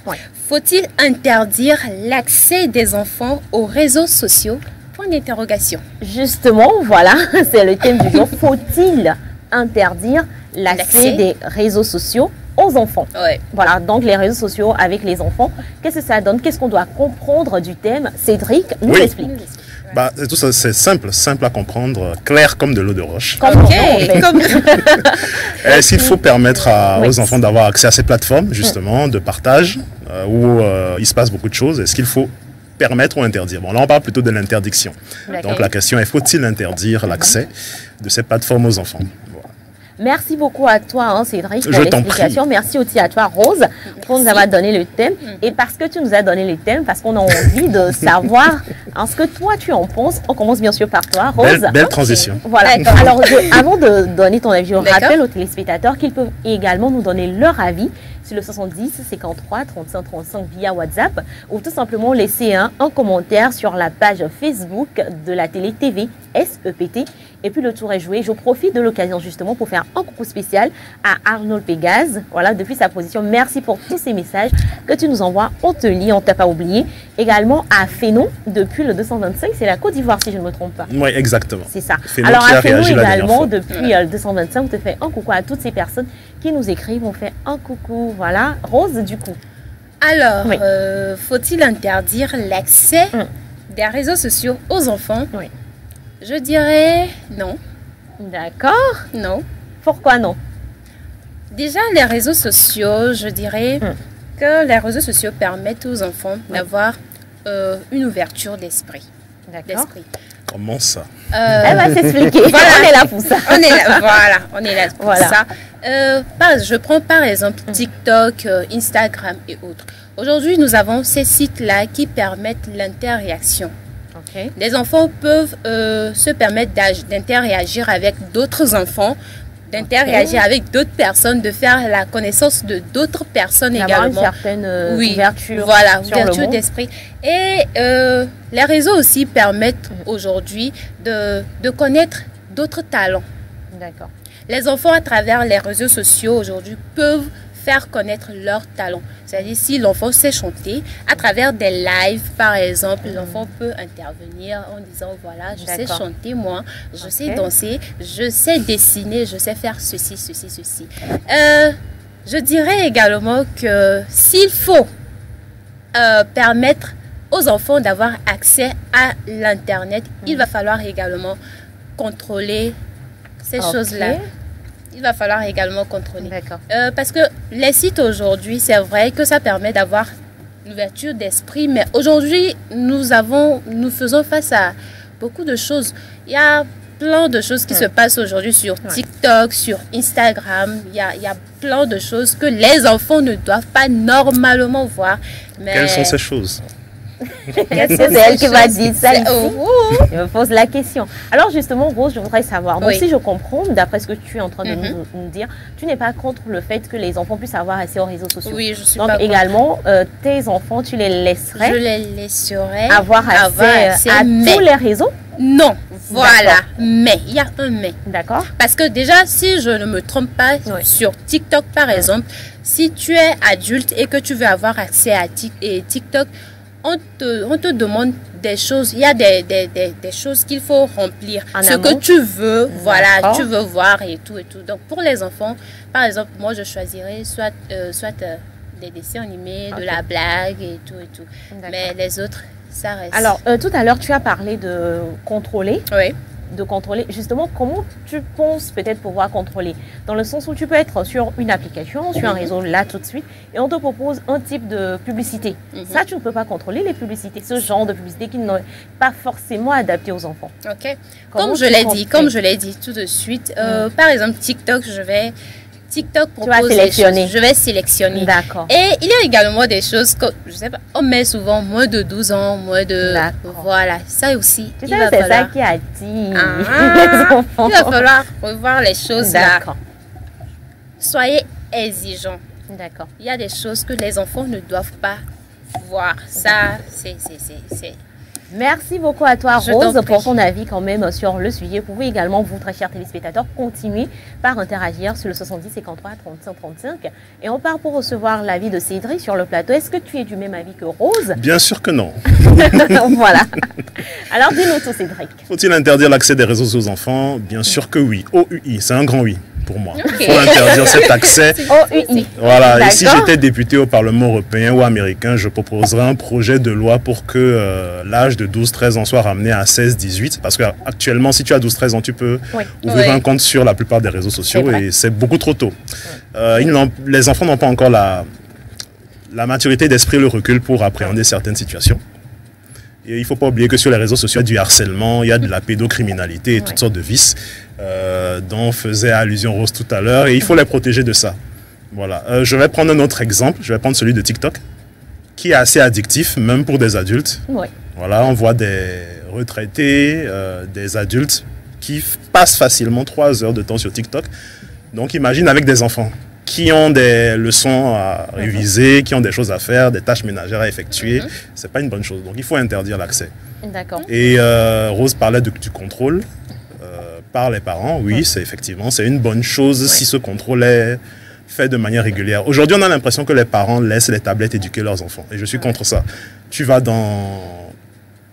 Speaker 4: Faut-il interdire l'accès des enfants aux réseaux sociaux? Point d'interrogation.
Speaker 1: Justement, voilà, c'est le thème du jour. Faut-il interdire l'accès des réseaux sociaux aux enfants? Voilà, donc les réseaux sociaux avec les enfants, qu'est-ce que ça donne? Qu'est-ce qu'on doit comprendre du thème? Cédric nous explique.
Speaker 5: Bah, tout ça, c'est simple à comprendre, clair comme de l'eau de roche. S'il faut permettre aux enfants d'avoir accès à ces plateformes, justement, de partage, où il se passe beaucoup de choses, est-ce qu'il faut permettre ou interdire? Bon, là, on parle plutôt de l'interdiction. Donc, la question est, faut-il interdire l'accès de ces plateformes aux enfants?
Speaker 1: Merci beaucoup à toi, Cédric, pour l'explication. Merci aussi à toi, Rose, pour nous avoir donné le thème. Et parce que tu nous as donné le thème, parce qu'on a envie de savoir ce que toi, tu en penses. On commence bien sûr par toi, Rose.
Speaker 5: Belle transition.
Speaker 1: Voilà. Alors, avant de donner ton avis, je rappelle aux téléspectateurs qu'ils peuvent également nous donner leur avis sur le 70 53 35 35 via WhatsApp ou tout simplement laisser un commentaire sur la page Facebook de la télé TV SEPT. Et puis le tour est joué. Je profite de l'occasion justement pour faire un coucou spécial à Arnold Pégase. Voilà, depuis sa position. Merci pour tous ces messages que tu nous envoies. On te lit, on ne t'a pas oublié. Également à Fénon, depuis le 225. C'est la Côte d'Ivoire, si je ne me trompe pas.
Speaker 5: Oui, exactement.
Speaker 1: C'est ça.
Speaker 5: Fénon.
Speaker 1: Alors à Fénon également, depuis le 225, on te fait un coucou à toutes ces personnes qui nous écrivent. On fait un coucou. Voilà. Rose, du coup.
Speaker 4: Alors, faut-il interdire l'accès des réseaux sociaux aux enfants? Je dirais non.
Speaker 1: D'accord.
Speaker 4: Non.
Speaker 1: Pourquoi non?
Speaker 4: Déjà, les réseaux sociaux, je dirais que les réseaux sociaux permettent aux enfants d'avoir une ouverture d'esprit.
Speaker 1: D'accord.
Speaker 5: Comment ça?
Speaker 1: Elle va s'expliquer. Voilà. On est là pour ça.
Speaker 4: On est là pour ça. Je prends par exemple TikTok, Instagram et autres. Aujourd'hui, nous avons ces sites-là qui permettent l'interaction. Les enfants peuvent se permettre d'interagir avec d'autres enfants, d'interagir avec d'autres personnes, de faire la connaissance de d'autres personnes également.
Speaker 1: Une certaine ouverture.
Speaker 4: Voilà, ouverture d'esprit. Et les réseaux aussi permettent aujourd'hui de connaître d'autres talents.
Speaker 1: D'accord.
Speaker 4: Les enfants, à travers les réseaux sociaux aujourd'hui, peuvent faire connaître leurs talents. C'est-à-dire, si l'enfant sait chanter, à travers des lives, par exemple, l'enfant peut intervenir en disant, voilà, je sais chanter, moi, je sais danser, je sais dessiner, je sais faire ceci, ceci, ceci. Je dirais également que s'il faut permettre aux enfants d'avoir accès à l'Internet, il va falloir également contrôler ces choses-là. Il va falloir également contrôler. Parce que les sites aujourd'hui, c'est vrai que ça permet d'avoir l'ouverture d'esprit, mais aujourd'hui, nous faisons face à beaucoup de choses. Il y a plein de choses qui se passent aujourd'hui sur TikTok, sur Instagram. Il y a plein de choses que les enfants ne doivent pas normalement voir. Mais...
Speaker 5: Quelles sont ces choses?
Speaker 1: C'est elle qui va dire ça ici. Je me pose la question. Alors justement, Rose, je voudrais savoir. Donc si je comprends, d'après ce que tu es en train de nous dire, tu n'es pas contre le fait que les enfants puissent avoir accès aux réseaux sociaux.
Speaker 4: Oui, je suis
Speaker 1: donc
Speaker 4: pas
Speaker 1: également, tes enfants, tu les laisserais?
Speaker 4: Je les laisserais
Speaker 1: avoir accès à tous les réseaux?
Speaker 4: Non, voilà. Mais, il y a un mais.
Speaker 1: D'accord.
Speaker 4: Parce que déjà, si je ne me trompe pas, sur TikTok par exemple, si tu es adulte et que tu veux avoir accès à TikTok, on te demande des choses. Il y a des choses qu'il faut remplir. Ce que tu veux, voilà, tu veux voir et tout et tout. Donc, pour les enfants, par exemple, moi, je choisirais soit des dessins animés, de la blague et tout et tout. Mais les autres, ça reste.
Speaker 1: Alors, tout à l'heure, tu as parlé de contrôler.
Speaker 4: Oui.
Speaker 1: De contrôler. Justement, comment tu penses peut-être pouvoir contrôler? Dans le sens où tu peux être sur une application, sur un réseau là tout de suite, et on te propose un type de publicité. Ça, tu ne peux pas contrôler les publicités, ce genre de publicité qui n'est pas forcément adapté aux enfants.
Speaker 4: Ok. Comme je l'ai dit tout de suite, par exemple TikTok, je vais TikTok
Speaker 1: tu vas
Speaker 4: propose des
Speaker 1: sélectionner.
Speaker 4: choses. Je vais sélectionner.
Speaker 1: D'accord.
Speaker 4: Et il y a également des choses que, je sais pas, on met souvent moins de 12 ans, moins de... Voilà, ça aussi.
Speaker 1: Tu sais, c'est ça qui attire les enfants.
Speaker 4: Il va falloir revoir les choses là.
Speaker 1: D'accord.
Speaker 4: Soyez exigeants.
Speaker 1: D'accord.
Speaker 4: Il y a des choses que les enfants ne doivent pas voir. Ça, c'est...
Speaker 1: Merci beaucoup à toi,
Speaker 4: Je t'en
Speaker 1: Rose,
Speaker 4: prie.
Speaker 1: pour ton avis quand même sur le sujet. Vous pouvez également, vous, très chers téléspectateurs, continuer par interagir sur le 70 53 35 35. Et on part pour recevoir l'avis de Cédric sur le plateau. Est-ce que tu es du même avis que Rose?
Speaker 5: Bien sûr que non.
Speaker 1: Voilà. Alors, dis-nous tout, Cédric.
Speaker 5: Faut-il interdire l'accès des réseaux sociaux aux enfants? Bien sûr que oui. OUI, c'est un grand oui pour moi.
Speaker 1: Ok.
Speaker 5: Il faut interdire cet accès.
Speaker 1: OUI.
Speaker 5: Voilà, et si
Speaker 1: D'accord.
Speaker 5: j'étais député au Parlement européen ou américain, je proposerais un projet de loi pour que l'âge de 12-13 ans soit ramené à 16-18. Parce qu'actuellement, si tu as 12-13 ans, tu peux ouvrir un compte sur la plupart des réseaux sociaux et c'est beaucoup trop tôt. Les enfants n'ont pas encore la maturité d'esprit, le recul pour appréhender certaines situations. Et il ne faut pas oublier que sur les réseaux sociaux, il y a du harcèlement, il y a de la pédocriminalité et toutes sortes de vices dont faisait allusion Rose tout à l'heure. Et il faut les protéger de ça. Voilà. Je vais prendre un autre exemple. Je vais prendre celui de TikTok, qui est assez addictif, même pour des adultes.
Speaker 1: Oui.
Speaker 5: Voilà, on voit des retraités, des adultes qui passent facilement 3 heures de temps sur TikTok. Donc imagine avec des enfants qui ont des leçons à réviser, qui ont des choses à faire, des tâches ménagères à effectuer. C'est pas une bonne chose. Donc il faut interdire l'accès.
Speaker 1: D'accord.
Speaker 5: Et Rose parlait du contrôle par les parents. Oui, c'est effectivement, c'est une bonne chose si ce contrôle est fait de manière régulière. Aujourd'hui, on a l'impression que les parents laissent les tablettes éduquer leurs enfants. Et je suis contre ça. Tu vas dans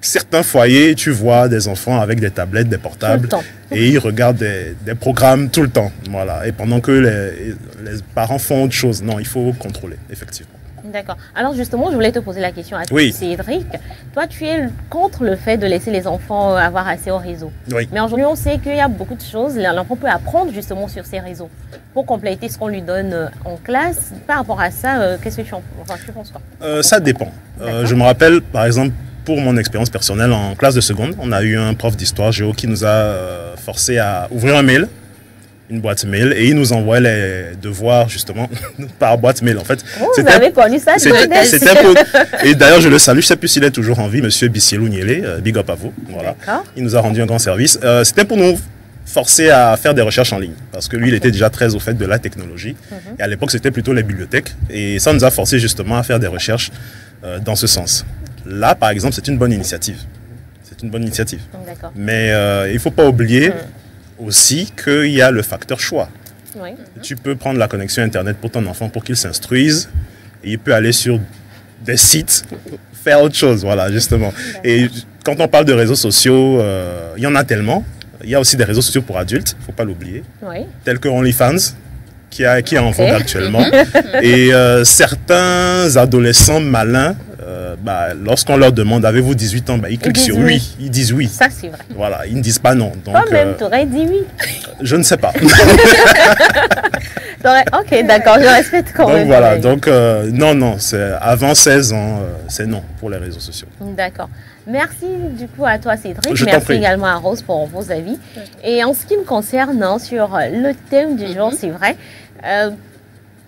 Speaker 5: certains foyers, tu vois des enfants avec des tablettes, des portables, et ils regardent des programmes tout le temps. Voilà. Et pendant que les parents font autre chose. Non, il faut contrôler, effectivement.
Speaker 1: D'accord. Alors justement, je voulais te poser la question à toi,
Speaker 5: Oui.
Speaker 1: Cédric. Toi, tu es contre le fait de laisser les enfants avoir accès au réseau.
Speaker 5: Oui.
Speaker 1: Mais aujourd'hui, on sait qu'il y a beaucoup de choses. L'enfant peut apprendre justement sur ces réseaux pour compléter ce qu'on lui donne en classe. Par rapport à ça, qu'est-ce que tu penses quoi?
Speaker 5: Ça dépend. Je me rappelle, par exemple, pour mon expérience personnelle, en classe de seconde, on a eu un prof d'histoire géo qui nous a forcé à ouvrir un mail, une boîte mail, et il nous envoyait les devoirs justement par boîte mail. En fait,
Speaker 1: vous avez connu ça?
Speaker 5: Et d'ailleurs, je le salue, je ne sais plus s'il est toujours en vie, monsieur Bissielou Nielé, big up à vous. Voilà. Il nous a rendu un grand service. C'était pour nous forcer à faire des recherches en ligne, parce que lui, il était déjà très au fait de la technologie. Et à l'époque, c'était plutôt les bibliothèques. Et ça nous a forcé justement à faire des recherches dans ce sens. Là, par exemple, c'est une bonne initiative. C'est une bonne initiative. Mais il ne faut pas oublier aussi qu'il y a le facteur choix.
Speaker 1: Oui.
Speaker 5: Tu peux prendre la connexion Internet pour ton enfant pour qu'il s'instruise. Et il peut aller sur des sites, faire autre chose, voilà, justement. Et quand on parle de réseaux sociaux, il y en a tellement. Il y a aussi des réseaux sociaux pour adultes, il ne faut pas l'oublier.
Speaker 1: Oui.
Speaker 5: Tels que OnlyFans, qui est en vogue actuellement. Et certains adolescents malins, lorsqu'on leur demande avez-vous 18 ans, ils cliquent sur oui. Ils disent oui.
Speaker 1: Ça, c'est vrai.
Speaker 5: Voilà, ils ne disent pas non. Donc,
Speaker 1: toi-même, tu aurais dit oui.
Speaker 5: Je ne sais pas.
Speaker 1: Ok, d'accord, je respecte quand même.
Speaker 5: Donc voilà, donc non, c'est avant 16 ans, c'est non pour les réseaux sociaux.
Speaker 1: D'accord. Merci du coup à toi, Cédric.
Speaker 5: Je t'en
Speaker 1: Merci
Speaker 5: prie.
Speaker 1: également à Rose pour vos avis. Et en ce qui me concerne, sur le thème du jour, c'est vrai,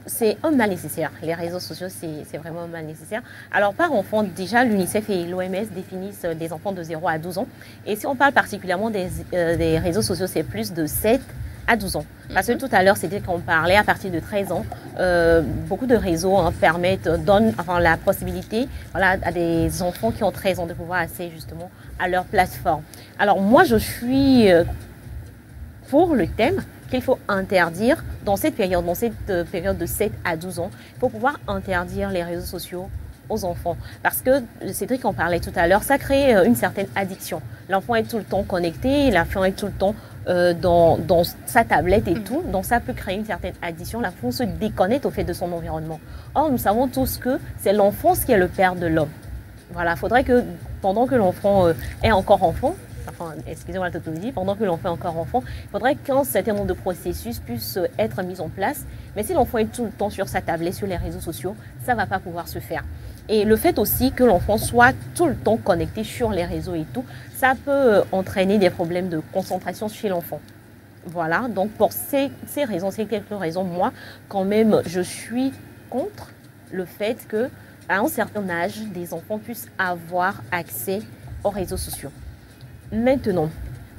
Speaker 1: c'est un mal nécessaire. Les réseaux sociaux, c'est vraiment un mal nécessaire. Alors, par enfant, déjà, l'UNICEF et l'OMS définissent des enfants de 0 à 12 ans. Et si on parle particulièrement des réseaux sociaux, c'est plus de 7 à 12 ans. Parce que tout à l'heure, c'était qu'on parlait à partir de 13 ans. Beaucoup de réseaux donnent la possibilité à des enfants qui ont 13 ans de pouvoir accéder justement à leur plateforme. Alors moi, je suis pour le thème qu'il faut interdire dans cette période de 7 à 12 ans. Il faut pouvoir interdire les réseaux sociaux aux enfants. Parce que, Cédric en parlait tout à l'heure, ça crée une certaine addiction. L'enfant est tout le temps connecté, l'enfant est tout le temps dans sa tablette et tout. Donc ça peut créer une certaine addiction. L'enfant se déconnecte au fait de son environnement. Or, nous savons tous que c'est l'enfance qui est le père de l'homme. Voilà, il faudrait que pendant que l'enfant est encore enfant, excusez-moi la tautologie, pendant que l'enfant est encore enfant, il faudrait qu'un certain nombre de processus puissent être mis en place. Mais si l'enfant est tout le temps sur sa tablette, sur les réseaux sociaux, ça ne va pas pouvoir se faire. Et le fait aussi que l'enfant soit tout le temps connecté sur les réseaux et tout, ça peut entraîner des problèmes de concentration chez l'enfant. Voilà, donc pour ces raisons, ces quelques raisons, moi, quand même, je suis contre le fait qu'à un certain âge, des enfants puissent avoir accès aux réseaux sociaux. Maintenant,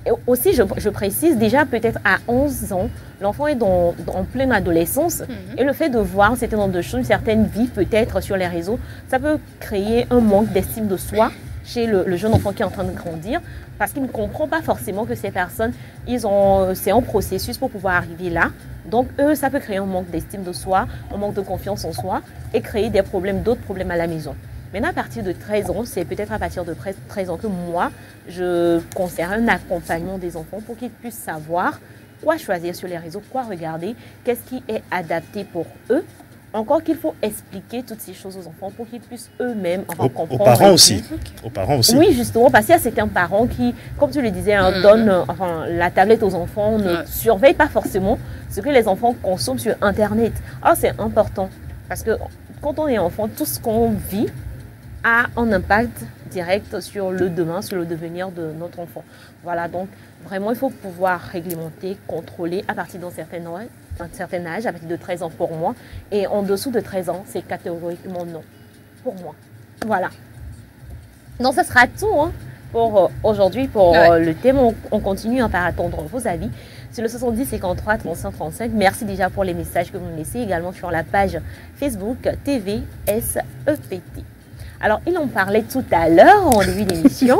Speaker 1: et aussi, je précise, déjà peut-être à 11 ans, l'enfant est en pleine adolescence et le fait de voir un certain nombre de choses, une certaine vie peut-être sur les réseaux, ça peut créer un manque d'estime de soi chez le jeune enfant qui est en train de grandir parce qu'il ne comprend pas forcément que ces personnes, c'est un processus pour pouvoir arriver là. Donc, eux, ça peut créer un manque d'estime de soi, un manque de confiance en soi et créer des problèmes, d'autres problèmes à la maison. Maintenant, à partir de 13 ans, c'est peut-être à partir de 13 ans que moi, je conseille un accompagnement des enfants pour qu'ils puissent savoir quoi choisir sur les réseaux, quoi regarder, qu'est-ce qui est adapté pour eux. Encore qu'il faut expliquer toutes ces choses aux enfants pour qu'ils puissent eux-mêmes comprendre.
Speaker 5: Aux parents aussi. Aux parents aussi.
Speaker 1: Oui, justement, parce qu'il y a certains parents qui, comme tu le disais, donnent la tablette aux enfants, ne surveillent pas forcément ce que les enfants consomment sur Internet. Alors, c'est important parce que quand on est enfant, tout ce qu'on vit a un impact direct sur le demain, sur le devenir de notre enfant. Voilà, donc vraiment, il faut pouvoir réglementer, contrôler à partir d'un certain âge, à partir de 13 ans pour moi. Et en dessous de 13 ans, c'est catégoriquement non pour moi. Voilà. Donc, ce sera tout pour aujourd'hui, pour le thème. On continue par attendre vos avis sur le 70 53 35 35. Merci déjà pour les messages que vous me laissez également sur la page Facebook TVSEPT. Alors, il en parlait tout à l'heure en début d'émission.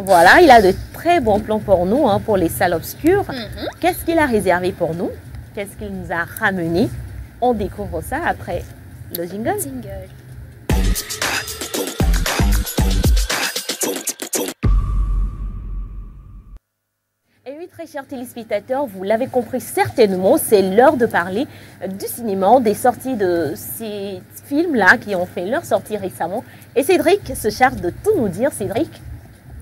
Speaker 1: Voilà, il a de très bons plans pour nous, pour les salles obscures. Qu'est-ce qu'il a réservé pour nous? Qu'est-ce qu'il nous a ramené? On découvre ça après le jingle. Et oui, très chers téléspectateurs, vous l'avez compris certainement, c'est l'heure de parler du cinéma, des sorties de ces films-là qui ont fait leur sortie récemment. Et Cédric se charge de tout nous dire. Cédric,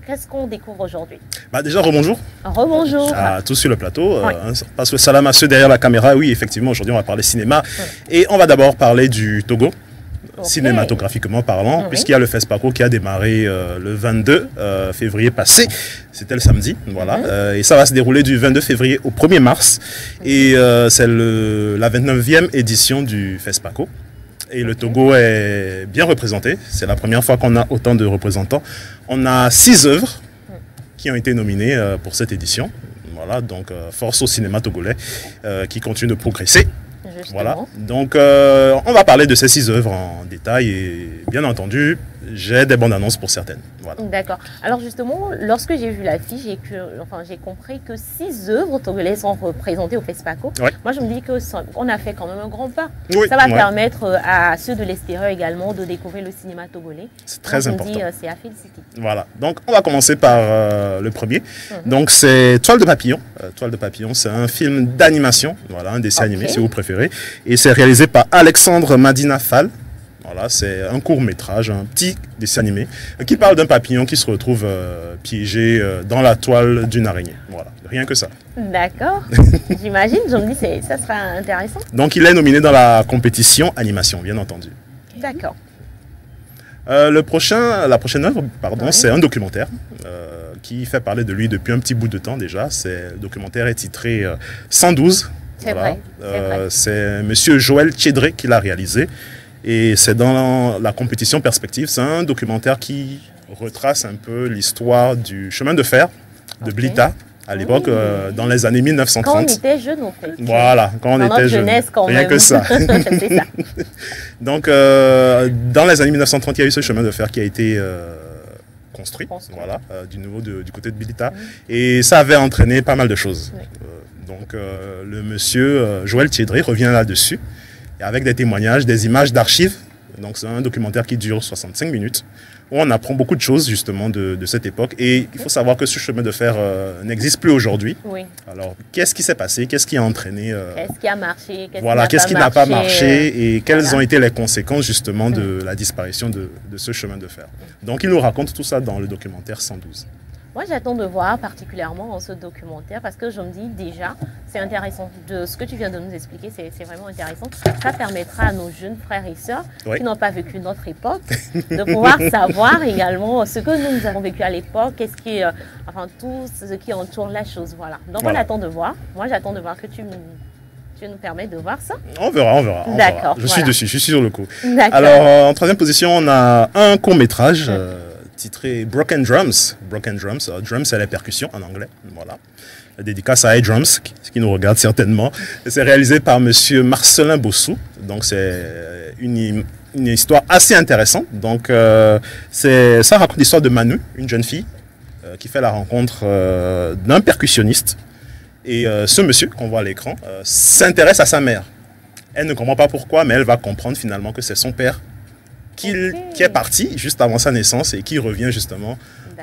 Speaker 1: qu'est-ce qu'on découvre aujourd'hui?
Speaker 5: Déjà, rebonjour.
Speaker 1: Rebonjour.
Speaker 5: À tous sur le plateau. Parce que salam à ceux derrière la caméra. Oui, effectivement, aujourd'hui, on va parler cinéma. Et on va d'abord parler du Togo. Cinématographiquement parlant, puisqu'il y a le FESPACO qui a démarré le 22 février passé, c'était le samedi, voilà, et ça va se dérouler du 22 février au 1er mars, et c'est la 29e édition du FESPACO, et le Togo est bien représenté, c'est la première fois qu'on a autant de représentants. On a 6 œuvres qui ont été nominées pour cette édition, voilà, donc force au cinéma togolais qui continue de progresser. Justement. Voilà, donc on va parler de ces 6 œuvres en détail et bien entendu, j'ai des bandes annonces pour certaines. Voilà.
Speaker 1: D'accord. Alors justement, lorsque j'ai vu l'affiche, j'ai compris que 6 œuvres togolaises sont représentées au FESPACO. Ouais. Moi, je me dis qu'on a fait quand même un grand pas. Oui, ça va permettre à ceux de l'extérieur également de découvrir le cinéma togolais.
Speaker 5: C'est très important.
Speaker 1: C'est à féliciter.
Speaker 5: Voilà. Donc, on va commencer par le premier. Donc, c'est Toile de Papillon. Toile de Papillon, c'est un film d'animation. Voilà, un dessin animé, si vous préférez. Et c'est réalisé par Alexandre Madina Fall. Voilà, c'est un court-métrage, un petit dessin animé qui parle d'un papillon qui se retrouve piégé dans la toile d'une araignée. Voilà, rien que ça.
Speaker 1: D'accord. J'imagine, je me dis, ça sera intéressant.
Speaker 5: Donc, il est nominé dans la compétition animation, bien entendu.
Speaker 1: D'accord.
Speaker 5: La prochaine œuvre, c'est un documentaire qui fait parler de lui depuis un petit bout de temps déjà. Le documentaire est titré 112.
Speaker 1: C'est vrai.
Speaker 5: C'est monsieur Joël Tchédré qui l'a réalisé. Et c'est dans la compétition Perspective. C'est un documentaire qui retrace un peu l'histoire du chemin de fer de Blita à l'époque, dans les années 1930.
Speaker 1: Quand on était jeune, en fait.
Speaker 5: Voilà, quand on était jeune. Rien que ça.
Speaker 1: C'est ça.
Speaker 5: Donc, dans les années 1930, il y a eu ce chemin de fer qui a été construit, voilà, du côté de Blita. Et ça avait entraîné pas mal de choses. Oui. Donc, le monsieur Joël Tchédré revient là-dessus, avec des témoignages, des images d'archives. Donc, c'est un documentaire qui dure 65 minutes, où on apprend beaucoup de choses, justement, de cette époque. Et il faut savoir que ce chemin de fer n'existe plus aujourd'hui. Oui. Alors, qu'est-ce qui s'est passé? Qu'est-ce qui a entraîné
Speaker 1: Qu'est-ce qui a marché?
Speaker 5: Qu'est-ce qui n'a pas marché? Et quelles ont été les conséquences, justement, de la disparition de ce chemin de fer? Donc, il nous raconte tout ça dans le documentaire 112.
Speaker 1: Moi, j'attends de voir particulièrement ce documentaire parce que je me dis déjà, c'est intéressant. De ce que tu viens de nous expliquer, c'est vraiment intéressant. Ça permettra à nos jeunes frères et sœurs qui n'ont pas vécu notre époque de pouvoir savoir également ce que nous avons vécu à l'époque, qu'est-ce qui est, enfin, tout ce qui entoure la chose. Voilà. Donc, on attend de voir. Moi, j'attends de voir que tu nous permets de voir ça.
Speaker 5: On verra.
Speaker 1: D'accord.
Speaker 5: Je suis dessus, je suis sur le coup.
Speaker 1: D'accord.
Speaker 5: Alors, en troisième position, on a un court-métrage titré Broken Drums. Broken Drums, drums c'est les percussions en anglais. Voilà. Dédicace à iDrums, qui nous regarde certainement. C'est réalisé par monsieur Marcelin Bossou. Donc c'est une histoire assez intéressante. Donc ça raconte l'histoire de Manu, une jeune fille qui fait la rencontre d'un percussionniste. Et ce monsieur qu'on voit à l'écran s'intéresse à sa mère. Elle ne comprend pas pourquoi, mais elle va comprendre finalement que c'est son père qui est parti juste avant sa naissance et qui revient justement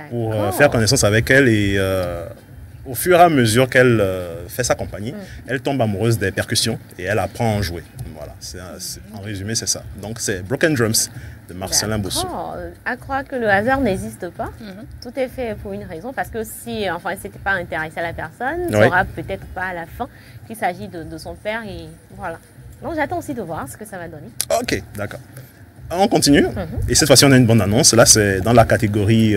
Speaker 5: pour faire connaissance avec elle. Et au fur et à mesure qu'elle fait sa compagnie, elle tombe amoureuse des percussions et elle apprend à en jouer. Voilà, en résumé, c'est ça. Donc c'est Broken Drums de Marcelin Bossou.
Speaker 1: À croire que le hasard n'existe pas. Tout est fait pour une raison, parce que si enfin, elle ne s'était pas intéressée à la personne, elle ne saura peut-être pas à la fin qu'il s'agit de son père. Et voilà. Donc j'attends aussi de voir ce que ça va donner.
Speaker 5: Ok, d'accord. On continue. Et cette fois-ci, on a une bonne annonce. Là, c'est dans la catégorie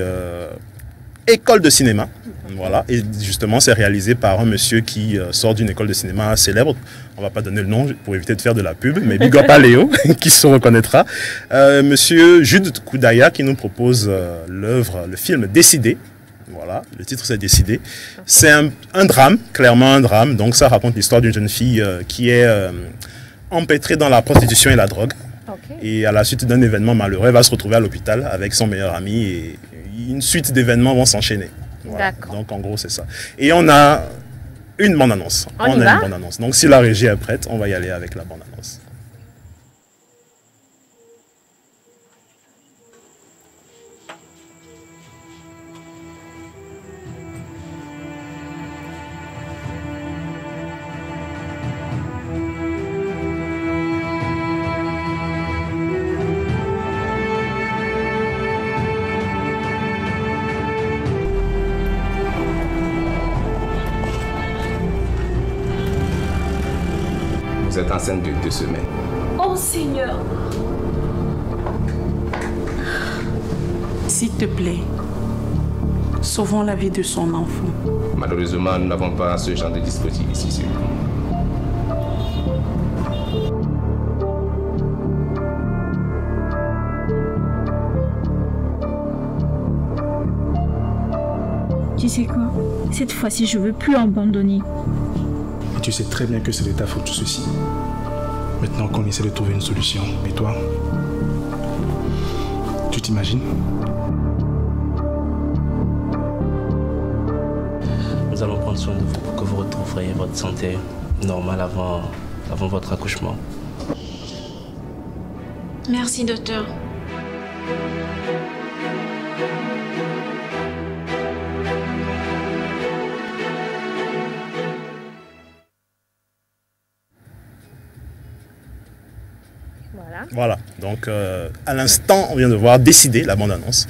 Speaker 5: école de cinéma. Voilà. Et justement, c'est réalisé par un monsieur qui sort d'une école de cinéma célèbre. On ne va pas donner le nom pour éviter de faire de la pub, mais big up à Léo, qui se reconnaîtra. Monsieur Jude Koudaya, qui nous propose le film Décidé. Voilà, le titre c'est Décidé. C'est un drame, clairement un drame. Donc ça raconte l'histoire d'une jeune fille qui est empêtrée dans la prostitution et la drogue. Et à la suite d'un événement malheureux, elle va se retrouver à l'hôpital avec son meilleur ami et une suite d'événements vont s'enchaîner. Voilà. Donc en gros c'est ça. Et on a une bande-annonce.
Speaker 1: On a une
Speaker 5: bande-annonce. Donc si la régie est prête, on va y aller avec la bande-annonce.
Speaker 18: Vous êtes enceinte de 2 semaines.
Speaker 19: Oh Seigneur! S'il te plaît, sauvons la vie de son enfant.
Speaker 18: Malheureusement, nous n'avons pas ce genre de dispositif ici sur nous.
Speaker 20: Tu sais quoi? Cette fois-ci, je veux plus abandonner.
Speaker 21: Et tu sais très bien que c'est de ta faute tout ceci. Maintenant qu'on essaie de trouver une solution, et toi, tu t'imagines?
Speaker 11: Nous allons prendre soin de vous pour que vous retrouviez votre santé normale avant votre accouchement.
Speaker 20: Merci, docteur.
Speaker 5: Voilà, donc à l'instant, on vient de voir Décider, la bande-annonce.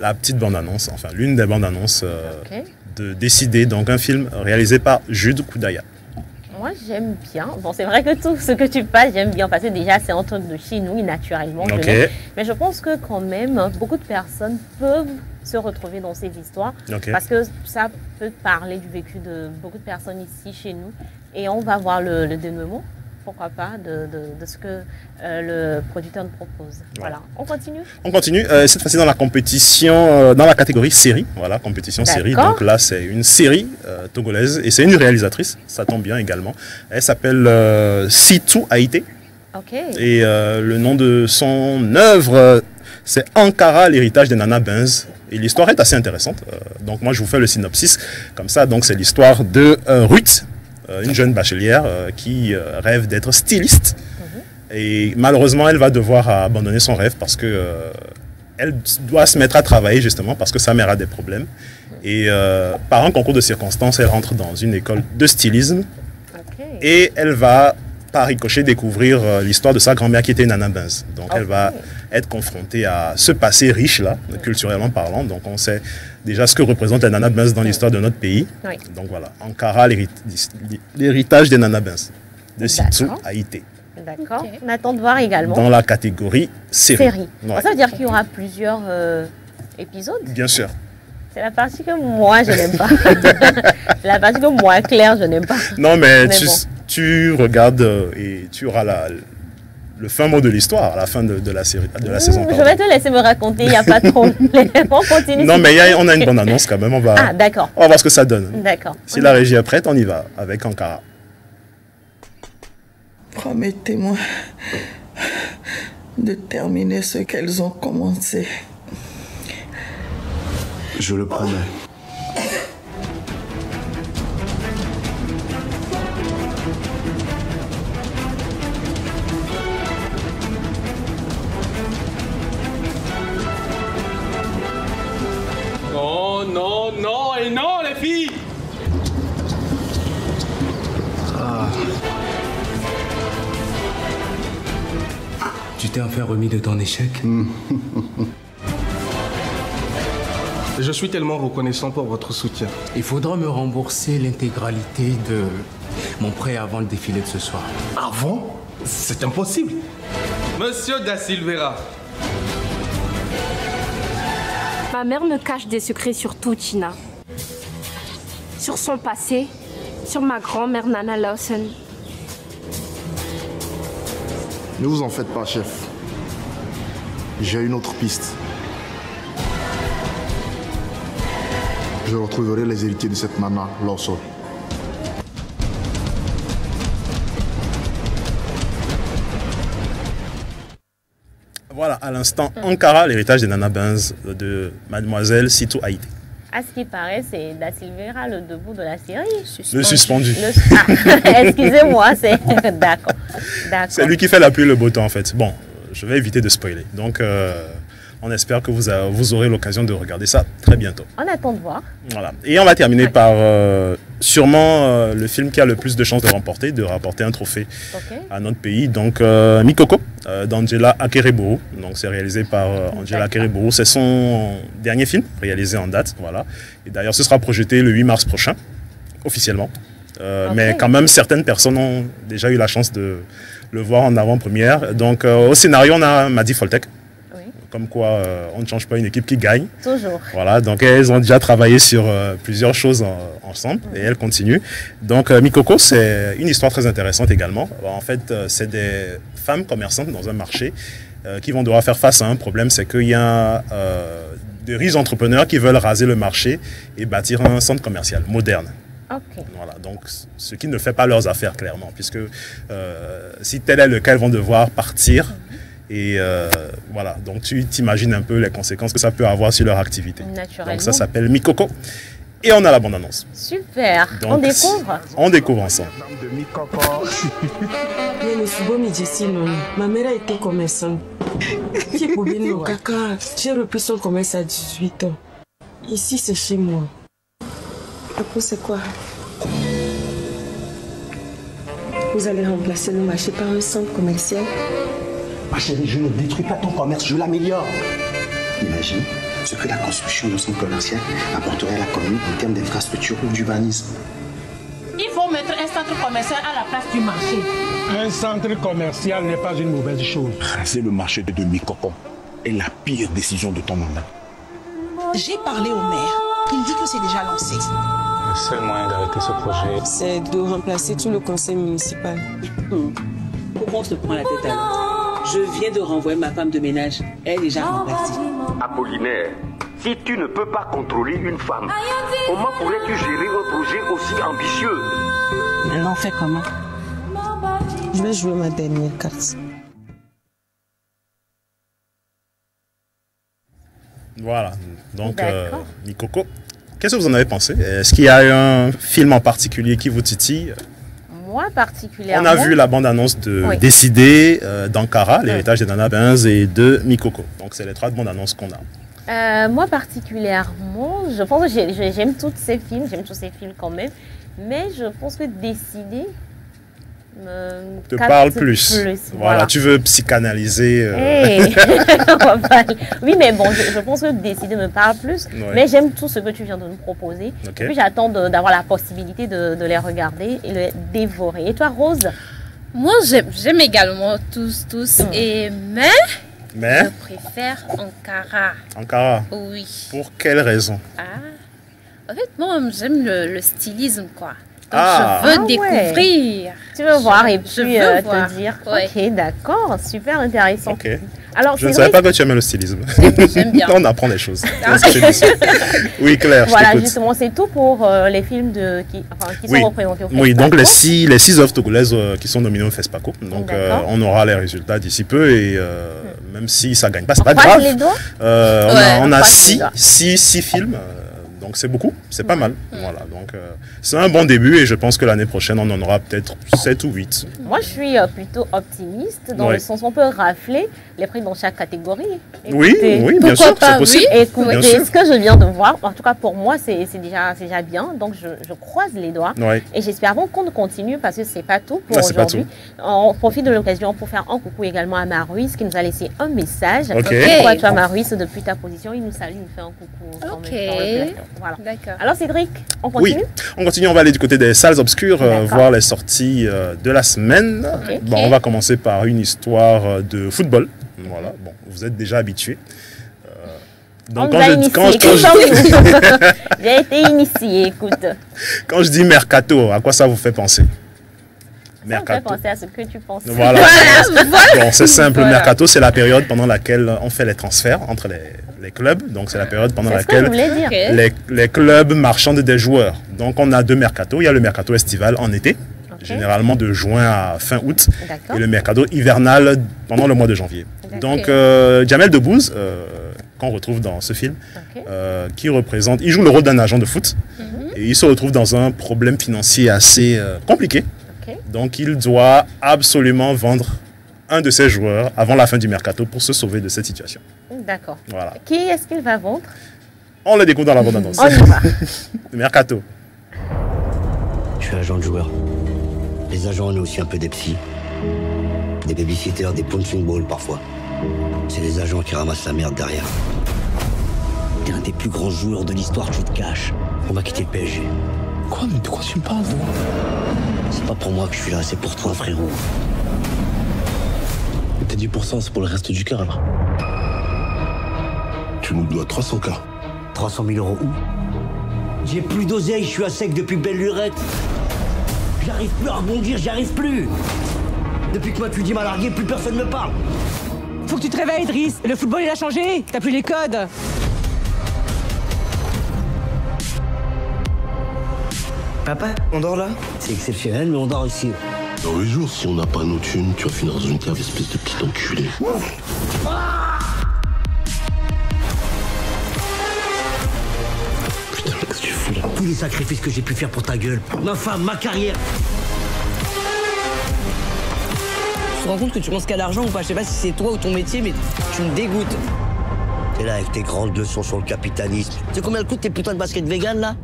Speaker 5: La petite bande-annonce, enfin l'une des bandes-annonces de Décider, donc un film réalisé par Jude Koudaya.
Speaker 1: Moi, j'aime bien. Bon, c'est vrai que tout ce que tu passes, j'aime bien parce que déjà, c'est un truc de chez nous, naturellement. Mais je pense que quand même, beaucoup de personnes peuvent se retrouver dans ces histoires parce que ça peut parler du vécu de beaucoup de personnes ici, chez nous. Et on va voir le dénouement, pourquoi pas, de ce que le producteur nous propose. Voilà, on continue.
Speaker 5: On continue, cette fois-ci dans la compétition, dans la catégorie série. Voilà, compétition série. Donc là, c'est une série togolaise et c'est une réalisatrice, ça tombe bien également. Elle s'appelle Sitou Haïté. Et le nom de son œuvre, c'est Ankara, l'héritage de Nana Benz. Et l'histoire est assez intéressante. Donc moi, je vous fais le synopsis comme ça. Donc c'est l'histoire de Ruth, une jeune bachelière qui rêve d'être styliste. Et malheureusement, elle va devoir abandonner son rêve parce que elle doit se mettre à travailler justement parce que sa mère a des problèmes. Et par un concours de circonstances, elle rentre dans une école de stylisme. Et elle va, par ricochet, découvrir l'histoire de sa grand-mère qui était Nana Benz. Donc elle va être confronté à ce passé riche-là, culturellement parlant. Donc, on sait déjà ce que représente les Nana Benz dans l'histoire de notre pays.
Speaker 1: Oui.
Speaker 5: Donc, voilà. Ankara, l'héritage des Nana Benz, de Sitsu Haïté.
Speaker 1: D'accord. On attend de voir également.
Speaker 5: Dans la catégorie série.
Speaker 1: Ouais. Ça veut dire qu'il y aura plusieurs épisodes?
Speaker 5: Bien sûr.
Speaker 1: C'est la partie que moi, je n'aime pas. C'est la partie que moi, Claire, je n'aime pas.
Speaker 5: Non, mais tu regardes et tu auras le fin mot de l'histoire à la fin de la série, de la saison.
Speaker 1: Je vais te laisser me raconter, il n'y a pas de problème. On continue.
Speaker 5: Non, mais on a une bonne annonce quand même.
Speaker 1: Ah, d'accord.
Speaker 5: On va voir ce que ça donne.
Speaker 1: D'accord.
Speaker 5: Si la régie est prête, on y va avec Ankara.
Speaker 3: Promettez-moi de terminer ce qu'elles ont commencé.
Speaker 21: Je le promets.
Speaker 22: Non, non, non et non, les filles!
Speaker 21: Tu t'es enfin remis de ton échec? Je suis tellement reconnaissant pour votre soutien. Il faudra me rembourser l'intégralité de mon prêt avant le défilé de ce soir. Avant? C'est impossible.
Speaker 22: Monsieur Da Silveira.
Speaker 23: Ma mère me cache des secrets sur tout, Tina. Sur son passé, sur ma grand-mère Nana Lawson.
Speaker 21: Ne vous en faites pas, chef. J'ai une autre piste. Je retrouverai les héritiers de cette Nana Lawson.
Speaker 5: Voilà, à l'instant, Ankara, l'héritage des Nana Benz de Mademoiselle Sitsu Haïté.
Speaker 1: À ce qui paraît, c'est Da Silveira le debout de la série.
Speaker 5: Le suspendu.
Speaker 1: Excusez-moi, c'est... D'accord.
Speaker 5: C'est lui qui fait la pluie et le beau temps, en fait. Bon, je vais éviter de spoiler. Donc, on espère que vous aurez l'occasion de regarder ça très bientôt.
Speaker 1: On attend de voir.
Speaker 5: Voilà. Et on va terminer par sûrement le film qui a le plus de chances de rapporter un trophée à notre pays. Donc, Mikoko, d'Angela Akereburu. Donc, c'est réalisé par Angela Akereburu. C'est son dernier film réalisé en date. Voilà. Et d'ailleurs, ce sera projeté le 8 mars prochain, officiellement. Mais quand même, certaines personnes ont déjà eu la chance de le voir en avant-première. Donc, au scénario, on a Madi Foltek. Comme quoi, on ne change pas une équipe qui gagne.
Speaker 1: Toujours.
Speaker 5: Voilà, donc elles ont déjà travaillé sur plusieurs choses ensemble et elles continuent. Donc, Mikoko, c'est une histoire très intéressante également. En fait, c'est des femmes commerçantes dans un marché qui vont devoir faire face à un problème, c'est qu'il y a de riches entrepreneurs qui veulent raser le marché et bâtir un centre commercial moderne.
Speaker 1: Okay.
Speaker 5: Voilà, donc ce qui ne fait pas leurs affaires clairement, puisque si tel est le cas, elles vont devoir partir. Et voilà, donc tu t'imagines un peu les conséquences que ça peut avoir sur leur activité. Donc ça s'appelle Mikoko. Et on a la bande-annonce.
Speaker 1: Super, donc, on découvre.
Speaker 5: On découvre ensemble.
Speaker 24: Ma mère a été commerçante. J'ai repris son commerce à 18 ans. Ici, c'est chez moi. Après, c'est quoi? Vous allez remplacer le marché par un centre commercial?
Speaker 25: Ma chérie, je ne détruis pas ton commerce, je l'améliore. Imagine ce que la construction d'un centre commercial apporterait à la commune en termes d'infrastructure ou d'urbanisme.
Speaker 26: Il faut mettre un centre commercial à la place du marché.
Speaker 21: Un centre commercial n'est pas une mauvaise chose.
Speaker 25: Raser le marché de Mikoko est la pire décision de ton mandat.
Speaker 26: J'ai parlé au maire. Il dit que c'est déjà lancé.
Speaker 21: Le seul moyen d'arrêter ce projet,
Speaker 24: c'est de remplacer tout le conseil municipal.
Speaker 27: Pourquoi on se prend la tête alors? Je viens de renvoyer ma femme de ménage. Elle est déjà remplacée.
Speaker 28: Apollinaire, si tu ne peux pas contrôler une femme, comment pourrais-tu gérer un projet aussi ambitieux?
Speaker 24: Maintenant, on fait comment? Je vais jouer ma dernière carte.
Speaker 5: Voilà, donc Mikoko, qu'est-ce que vous en avez pensé? Est-ce qu'il y a un film en particulier qui vous titille?
Speaker 1: Moi particulièrement.
Speaker 5: On a vu la bande-annonce de Décider, d'Ankara, l'héritage des Nana Benz, et de Mikoko. Donc c'est les trois bandes-annonces qu'on a.
Speaker 1: Moi particulièrement, je pense que j'aime tous ces films quand même. Mais je pense que Décider
Speaker 5: te parle plus. Voilà, tu veux psychanalyser.
Speaker 1: Oui, mais bon, je pense que Décider me parle plus. Ouais. Mais j'aime tout ce que tu viens de nous proposer. Okay. Et puis j'attends d'avoir la possibilité de les regarder et les dévorer. Et toi, Rose?
Speaker 4: Moi, j'aime également tous. Mais je préfère Ankara.
Speaker 5: Ankara?
Speaker 4: Oui.
Speaker 5: Pour quelle raison?
Speaker 4: En fait, moi, j'aime le stylisme, quoi. Donc, je veux découvrir.
Speaker 1: Tu veux voir et puis te dire. Ok, d'accord, super intéressant.
Speaker 5: Okay. Alors, je ne savais pas que tu aimais le stylisme.
Speaker 4: J'aime bien.
Speaker 5: On apprend des choses. Oui, Claire,
Speaker 1: voilà, justement, c'est tout pour les films qui sont représentés au FESPACO.
Speaker 5: Oui, donc les six œuvres togolaises qui sont nominées au FESPACO. Donc, on aura les résultats d'ici peu et même si ça ne gagne pas, c'est pas grave.
Speaker 1: Les doigts
Speaker 5: on a six films. Donc c'est beaucoup, c'est pas mal. Voilà, donc c'est un bon début et je pense que l'année prochaine on en aura peut-être 7 ou 8.
Speaker 1: Moi je suis plutôt optimiste dans le sens où on peut rafler les prix dans chaque catégorie.
Speaker 5: Écoutez, oui, bien sûr, c'est possible.
Speaker 1: Écoutez, ce que je viens de voir, en tout cas pour moi c'est déjà bien, donc je croise les doigts et j'espère qu'on continue parce que c'est pas tout pour aujourd'hui. On profite de l'occasion pour faire un coucou également à Maruis qui nous a laissé un message. Pourquoi toi Maruis, depuis ta position, il nous salue, il nous fait un coucou dans le plateau. Voilà. Alors Cédric, on continue?
Speaker 5: Oui, on continue, on va aller du côté des salles obscures, voir les sorties de la semaine. Bon, on va commencer par une histoire de football. Voilà, bon, vous êtes déjà habitués.
Speaker 1: Donc j'ai été initié, écoute.
Speaker 5: Quand je dis mercato, à quoi ça vous fait penser?
Speaker 1: Mercato. Ça me fait penser à ce que tu penses.
Speaker 5: Voilà. Bon, c'est simple. Voilà. Mercato, c'est la période pendant laquelle on fait les transferts entre les clubs. Donc, c'est la période pendant laquelle les clubs marchandent des joueurs. Donc, on a deux mercato. Il y a le mercato estival en été, généralement de juin à fin août, et le mercato hivernal pendant le mois de janvier. Donc, Jamel Debbouze, qu'on retrouve dans ce film, il joue le rôle d'un agent de foot, et il se retrouve dans un problème financier assez compliqué. Donc, il doit absolument vendre un de ses joueurs avant la fin du mercato pour se sauver de cette situation.
Speaker 1: D'accord.
Speaker 5: Voilà.
Speaker 1: Qui est-ce qu'il va vendre?
Speaker 5: On le découvre dans la bande-annonce.
Speaker 1: On y va.
Speaker 5: Le mercato.
Speaker 2: Je suis agent de joueur. Les agents, on est aussi un peu des psys. Des babysitters, des punching balls parfois. C'est les agents qui ramassent la merde derrière. T'es un des plus grands joueurs de l'histoire, tu te caches. On va quitter le PSG.
Speaker 21: Quoi? Mais de quoi tu me parles?
Speaker 2: C'est pas pour moi que je suis là, c'est pour toi, frérot.
Speaker 21: T'as 10%, c'est pour le reste du cœur, alors.
Speaker 7: Tu nous dois 300K.
Speaker 2: 300 000 € où? J'ai plus d'oseille, je suis à sec depuis belle lurette. J'arrive plus à rebondir, j'y arrive plus. Depuis que Matuidi m'a largué, plus personne me parle.
Speaker 8: Faut que tu te réveilles, Idriss. Le football, il a changé. T'as plus les codes.
Speaker 2: Papa, on dort là? C'est exceptionnel, mais on dort ici.
Speaker 7: Dans 8 jours, si on n'a pas nos thunes, tu vas finir dans une cave, espèce de petit enculé.
Speaker 2: Putain, qu'est-ce que tu fous là? Tous les sacrifices que j'ai pu faire pour ta gueule. Ma femme, ma carrière.
Speaker 8: Tu te rends compte que tu penses qu'à l'argent ou pas? Je sais pas si c'est toi ou ton métier, mais tu me dégoûtes.
Speaker 2: T'es là avec tes grandes leçons sur le capitalisme. Tu sais combien coûtent tes putains de baskets vegan là?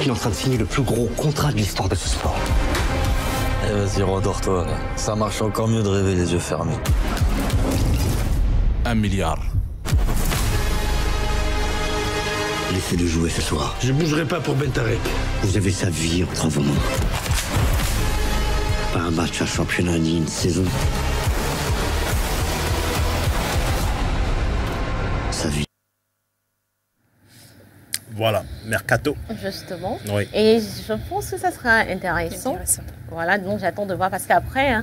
Speaker 2: Il est en train de signer le plus gros contrat de l'histoire de ce sport.
Speaker 9: Eh vas-y, rendors-toi. Ça marche encore mieux de rêver les yeux fermés.
Speaker 21: 1 milliard.
Speaker 2: Laissez de jouer ce soir.
Speaker 7: Je bougerai pas pour Bentarek.
Speaker 2: Vous avez sa vie entre vos mains. Pas un match, un championnat ni une saison. Sa vie.
Speaker 5: Voilà, mercato.
Speaker 1: Justement.
Speaker 5: Oui.
Speaker 1: Et je pense que ça sera intéressant. Voilà, donc j'attends de voir parce qu'après,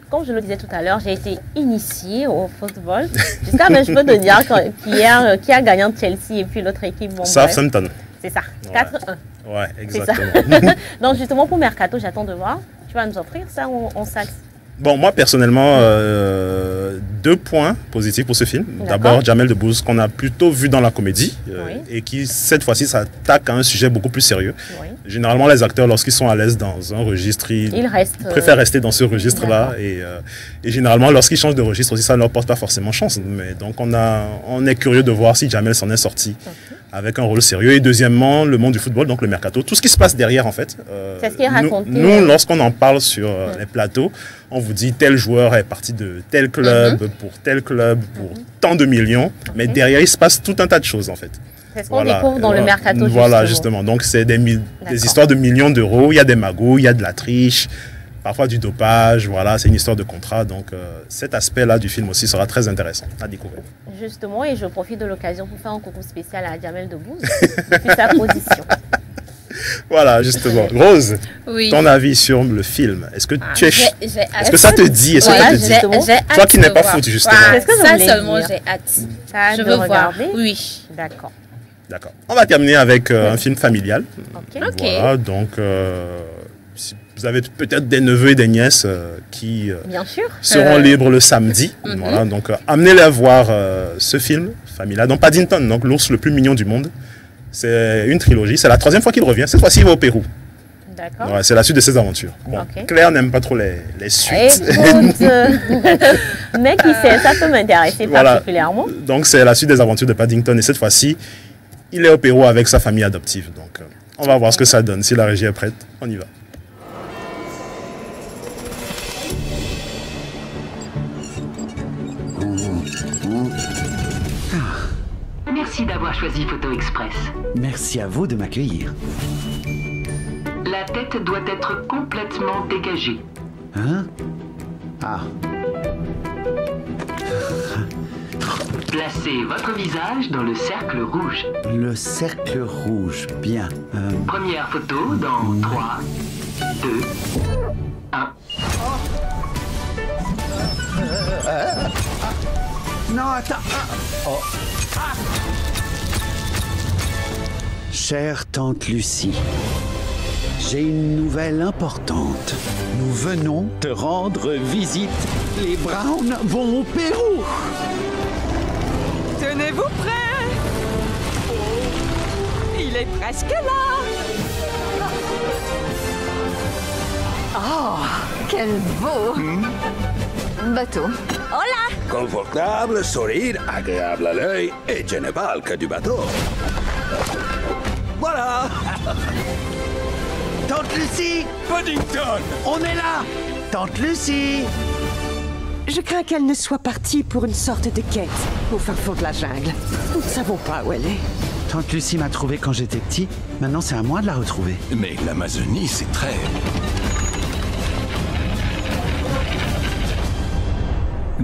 Speaker 1: comme je le disais tout à l'heure, j'ai été initiée au football. Jusqu'à même, je peux te dire qu'hier, qui a gagné entre Chelsea et puis l'autre équipe. Bon,
Speaker 5: Southampton.
Speaker 1: C'est ça, 4-1.
Speaker 5: Ouais, exactement.
Speaker 1: Donc justement, pour mercato, j'attends de voir. Tu vas nous offrir ça en sac?
Speaker 5: Bon, moi personnellement, 2 points positifs pour ce film. D'abord, Jamel Debbouze, qu'on a plutôt vu dans la comédie, et qui, cette fois-ci, s'attaque à un sujet beaucoup plus sérieux. Oui. Généralement, les acteurs, lorsqu'ils sont à l'aise dans un registre, ils préfèrent rester dans ce registre-là. Et généralement, lorsqu'ils changent de registre aussi, ça ne leur porte pas forcément chance. Mais donc, on est curieux de voir si Jamel s'en est sorti avec un rôle sérieux. Et deuxièmement, le monde du football, donc le mercato, tout ce qui se passe derrière en fait.
Speaker 1: C'est ce qui est raconté.
Speaker 5: Nous, lorsqu'on en parle sur les plateaux, on vous dit tel joueur est parti de tel club, pour tel club, pour tant de millions. Mais derrière, il se passe tout un tas de choses en fait.
Speaker 1: C'est ce qu'on découvre dans le mercato.
Speaker 5: Voilà, justement. Donc, c'est des histoires de millions d'euros. Il y a des magouilles, il y a de la triche, parfois du dopage. Voilà, c'est une histoire de contrat. Donc, cet aspect-là du film aussi sera très intéressant à découvrir.
Speaker 1: Justement, et je profite de l'occasion pour faire un coucou spécial à Jamel Debbouze depuis sa position.
Speaker 5: Voilà, justement. Rose,
Speaker 4: oui.
Speaker 5: Ton avis sur le film, est-ce que tu es... Est-ce que ça te dit? Toi qui n'es pas foot, justement.
Speaker 4: Ça seulement, j'ai hâte. Je veux voir. Oui.
Speaker 1: D'accord.
Speaker 5: D'accord. On va terminer avec un film familial. Voilà, donc si vous avez peut-être des neveux et des nièces qui seront libres le samedi. Voilà, donc amenez-les voir ce film familial. Donc Paddington, donc l'ours le plus mignon du monde. C'est une trilogie. C'est la 3e fois qu'il revient. Cette fois-ci, il va au Pérou.
Speaker 1: D'accord.
Speaker 5: Ouais, c'est la suite de ses aventures. Bon, Claire n'aime pas trop les suites.
Speaker 1: Écoute, mais qui sait, ça peut m'intéresser particulièrement.
Speaker 5: Donc c'est la suite des aventures de Paddington et cette fois-ci, il est au Pérou avec sa famille adoptive. Donc on va voir ce que ça donne. Si la régie est prête, on y va.
Speaker 6: Merci d'avoir choisi Photo Express.
Speaker 10: Merci à vous de m'accueillir.
Speaker 6: La tête doit être complètement dégagée.
Speaker 10: Hein? Ah.
Speaker 6: Placez votre visage dans le cercle rouge.
Speaker 10: Le cercle rouge, bien.
Speaker 6: Première photo dans 3, 2, 1.
Speaker 10: Non, attends. Oh. Chère tante Lucie, j'ai une nouvelle importante. Nous venons te rendre visite. Les Browns vont au Pérou.
Speaker 12: Tenez-vous prêts. Il est presque là. Oh, quel beau bateau. Hola.
Speaker 13: Confortable, sourire, agréable à l'œil et je ne parle que du bateau. Voilà.
Speaker 10: Tante Lucie!
Speaker 13: Paddington!
Speaker 10: On est là! Tante Lucie!
Speaker 12: Je crains qu'elle ne soit partie pour une sorte de quête au fin fond de la jungle. Nous ne savons pas où elle est.
Speaker 10: Tante Lucie m'a trouvé quand j'étais petit. Maintenant, c'est à moi de la retrouver.
Speaker 13: Mais l'Amazonie, c'est très...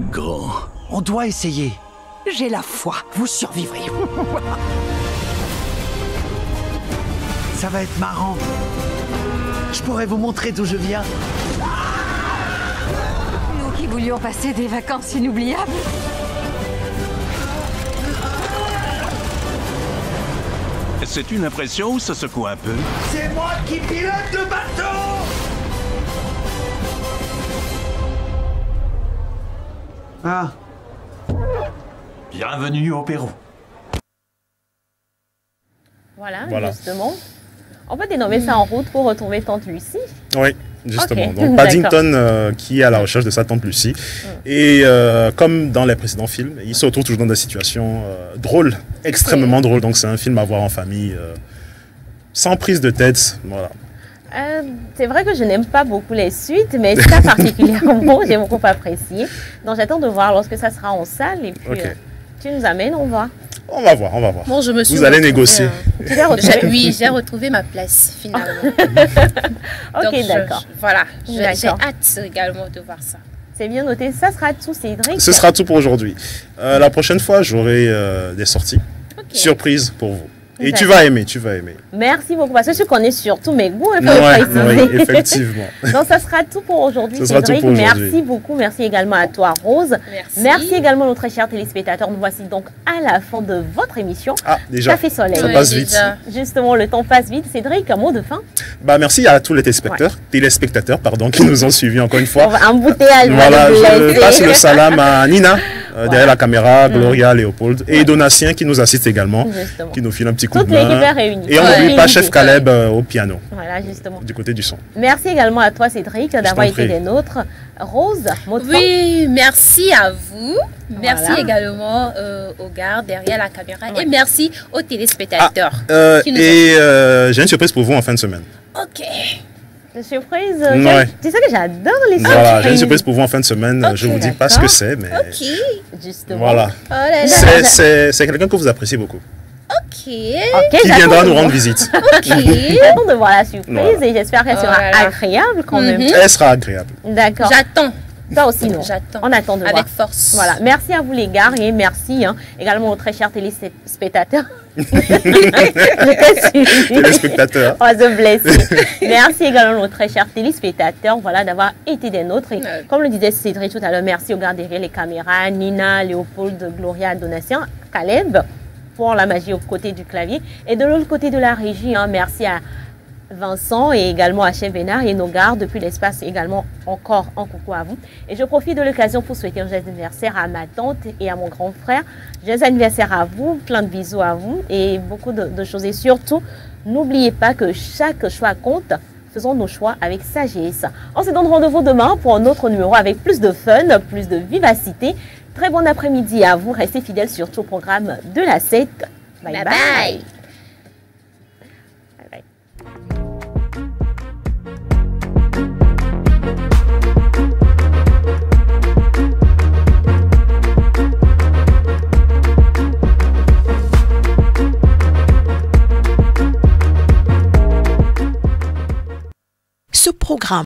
Speaker 13: grand.
Speaker 10: On doit essayer.
Speaker 12: J'ai la foi. Vous survivrez.
Speaker 10: Ça va être marrant. Je pourrais vous montrer d'où je viens.
Speaker 12: Nous qui voulions passer des vacances inoubliables.
Speaker 13: C'est une impression ou ça secoue un peu?
Speaker 10: C'est moi qui pilote le bateau! Ah.
Speaker 13: Bienvenue au Pérou.
Speaker 1: Voilà, justement. On peut dénommer ça en route pour retrouver tante Lucie.
Speaker 5: Oui, justement. Donc Paddington qui est à la recherche de sa tante Lucie. Et comme dans les précédents films, il se retrouve toujours dans des situations drôles, extrêmement drôles. Donc c'est un film à voir en famille, sans prise de tête. Voilà.
Speaker 1: C'est vrai que je n'aime pas beaucoup les suites, mais ça particulièrement, j'ai beaucoup apprécié. Donc j'attends de voir lorsque ça sera en salle. Et puis tu nous amènes, on va.
Speaker 5: On va voir, on va voir.
Speaker 4: Bon, je me suis
Speaker 5: Vous allez négocier.
Speaker 4: Oui, j'ai retrouvé ma place finalement.
Speaker 1: Ok, d'accord.
Speaker 4: Voilà, j'ai hâte également de voir ça.
Speaker 1: C'est bien noté. Ça sera tout, Cédric.
Speaker 5: Ce sera tout pour aujourd'hui. La prochaine fois, j'aurai des sorties. Surprise pour vous. Et tu vas aimer, tu vas aimer.
Speaker 1: Merci beaucoup, parce que je connais surtout mes goûts.
Speaker 5: Oui, effectivement.
Speaker 1: Donc, ça sera tout pour aujourd'hui, Cédric. Merci beaucoup. Merci également à toi, Rose. Merci également à nos très chers téléspectateurs. Nous voici donc à la fin de votre émission.
Speaker 5: Ah, déjà,
Speaker 1: Café Soleil.
Speaker 5: ça passe vite.
Speaker 1: Justement, le temps passe vite. Cédric, un mot de fin?
Speaker 5: Merci à tous les téléspectateurs qui nous ont suivis encore une fois.
Speaker 1: Un bouteillage.
Speaker 5: Voilà, je passe le salam à Nina. Derrière la caméra, Gloria, Léopold et Donatien qui nous assiste également, qui nous file un petit coup de main.
Speaker 1: Toute l'équipe est réunie.
Speaker 5: Et on n'oublie pas Chef Caleb au piano.
Speaker 1: Voilà, justement.
Speaker 5: Du côté du son.
Speaker 1: Merci également à toi, Cédric, d'avoir été des nôtres. Rose, mot de fin.
Speaker 4: Oui, merci à vous. Merci également aux gars derrière la caméra. Et merci aux téléspectateurs.
Speaker 5: J'ai une surprise pour vous en fin de semaine.
Speaker 4: Ok.
Speaker 1: Une surprise. C'est ça que j'adore, les surprises.
Speaker 5: Voilà, j'ai une surprise pour vous en fin de semaine. Je ne vous dis pas ce que c'est, mais...
Speaker 4: Ok.
Speaker 1: Justement.
Speaker 5: Voilà.
Speaker 4: Oh là là.
Speaker 5: C'est quelqu'un que vous appréciez beaucoup.
Speaker 4: Ok.
Speaker 5: Qui viendra nous rendre visite.
Speaker 1: Ok. J'attends de voir la surprise et j'espère qu'elle sera agréable quand même.
Speaker 5: Elle sera agréable.
Speaker 1: D'accord.
Speaker 4: J'attends.
Speaker 1: Toi aussi, non.
Speaker 4: J'attends.
Speaker 1: On attend de voir.
Speaker 4: Avec force.
Speaker 1: Voilà. Merci à vous, les gars, et merci également aux très chers téléspectateurs.
Speaker 5: Téléspectateurs.
Speaker 1: On va se blesser. Merci également aux très chers téléspectateurs, voilà, d'avoir été des nôtres. Et comme le disait Cédric tout à l'heure, merci aux gars derrière les caméras, Nina, Léopold, Gloria, Donatien, Caleb, pour la magie aux côtés du clavier. Et de l'autre côté de la régie, merci à Vincent et également à Chef Bénard et nos gardes depuis l'espace également encore un coucou à vous. Et je profite de l'occasion pour souhaiter un joyeux anniversaire à ma tante et à mon grand frère. Joyeux anniversaire à vous, plein de bisous à vous et beaucoup de choses. Et surtout, n'oubliez pas que chaque choix compte. Faisons nos choix avec sagesse. On se donne rendez-vous demain pour un autre numéro avec plus de fun, plus de vivacité. Très bon après-midi à vous. Restez fidèles surtout au programme de la 7. Bye bye.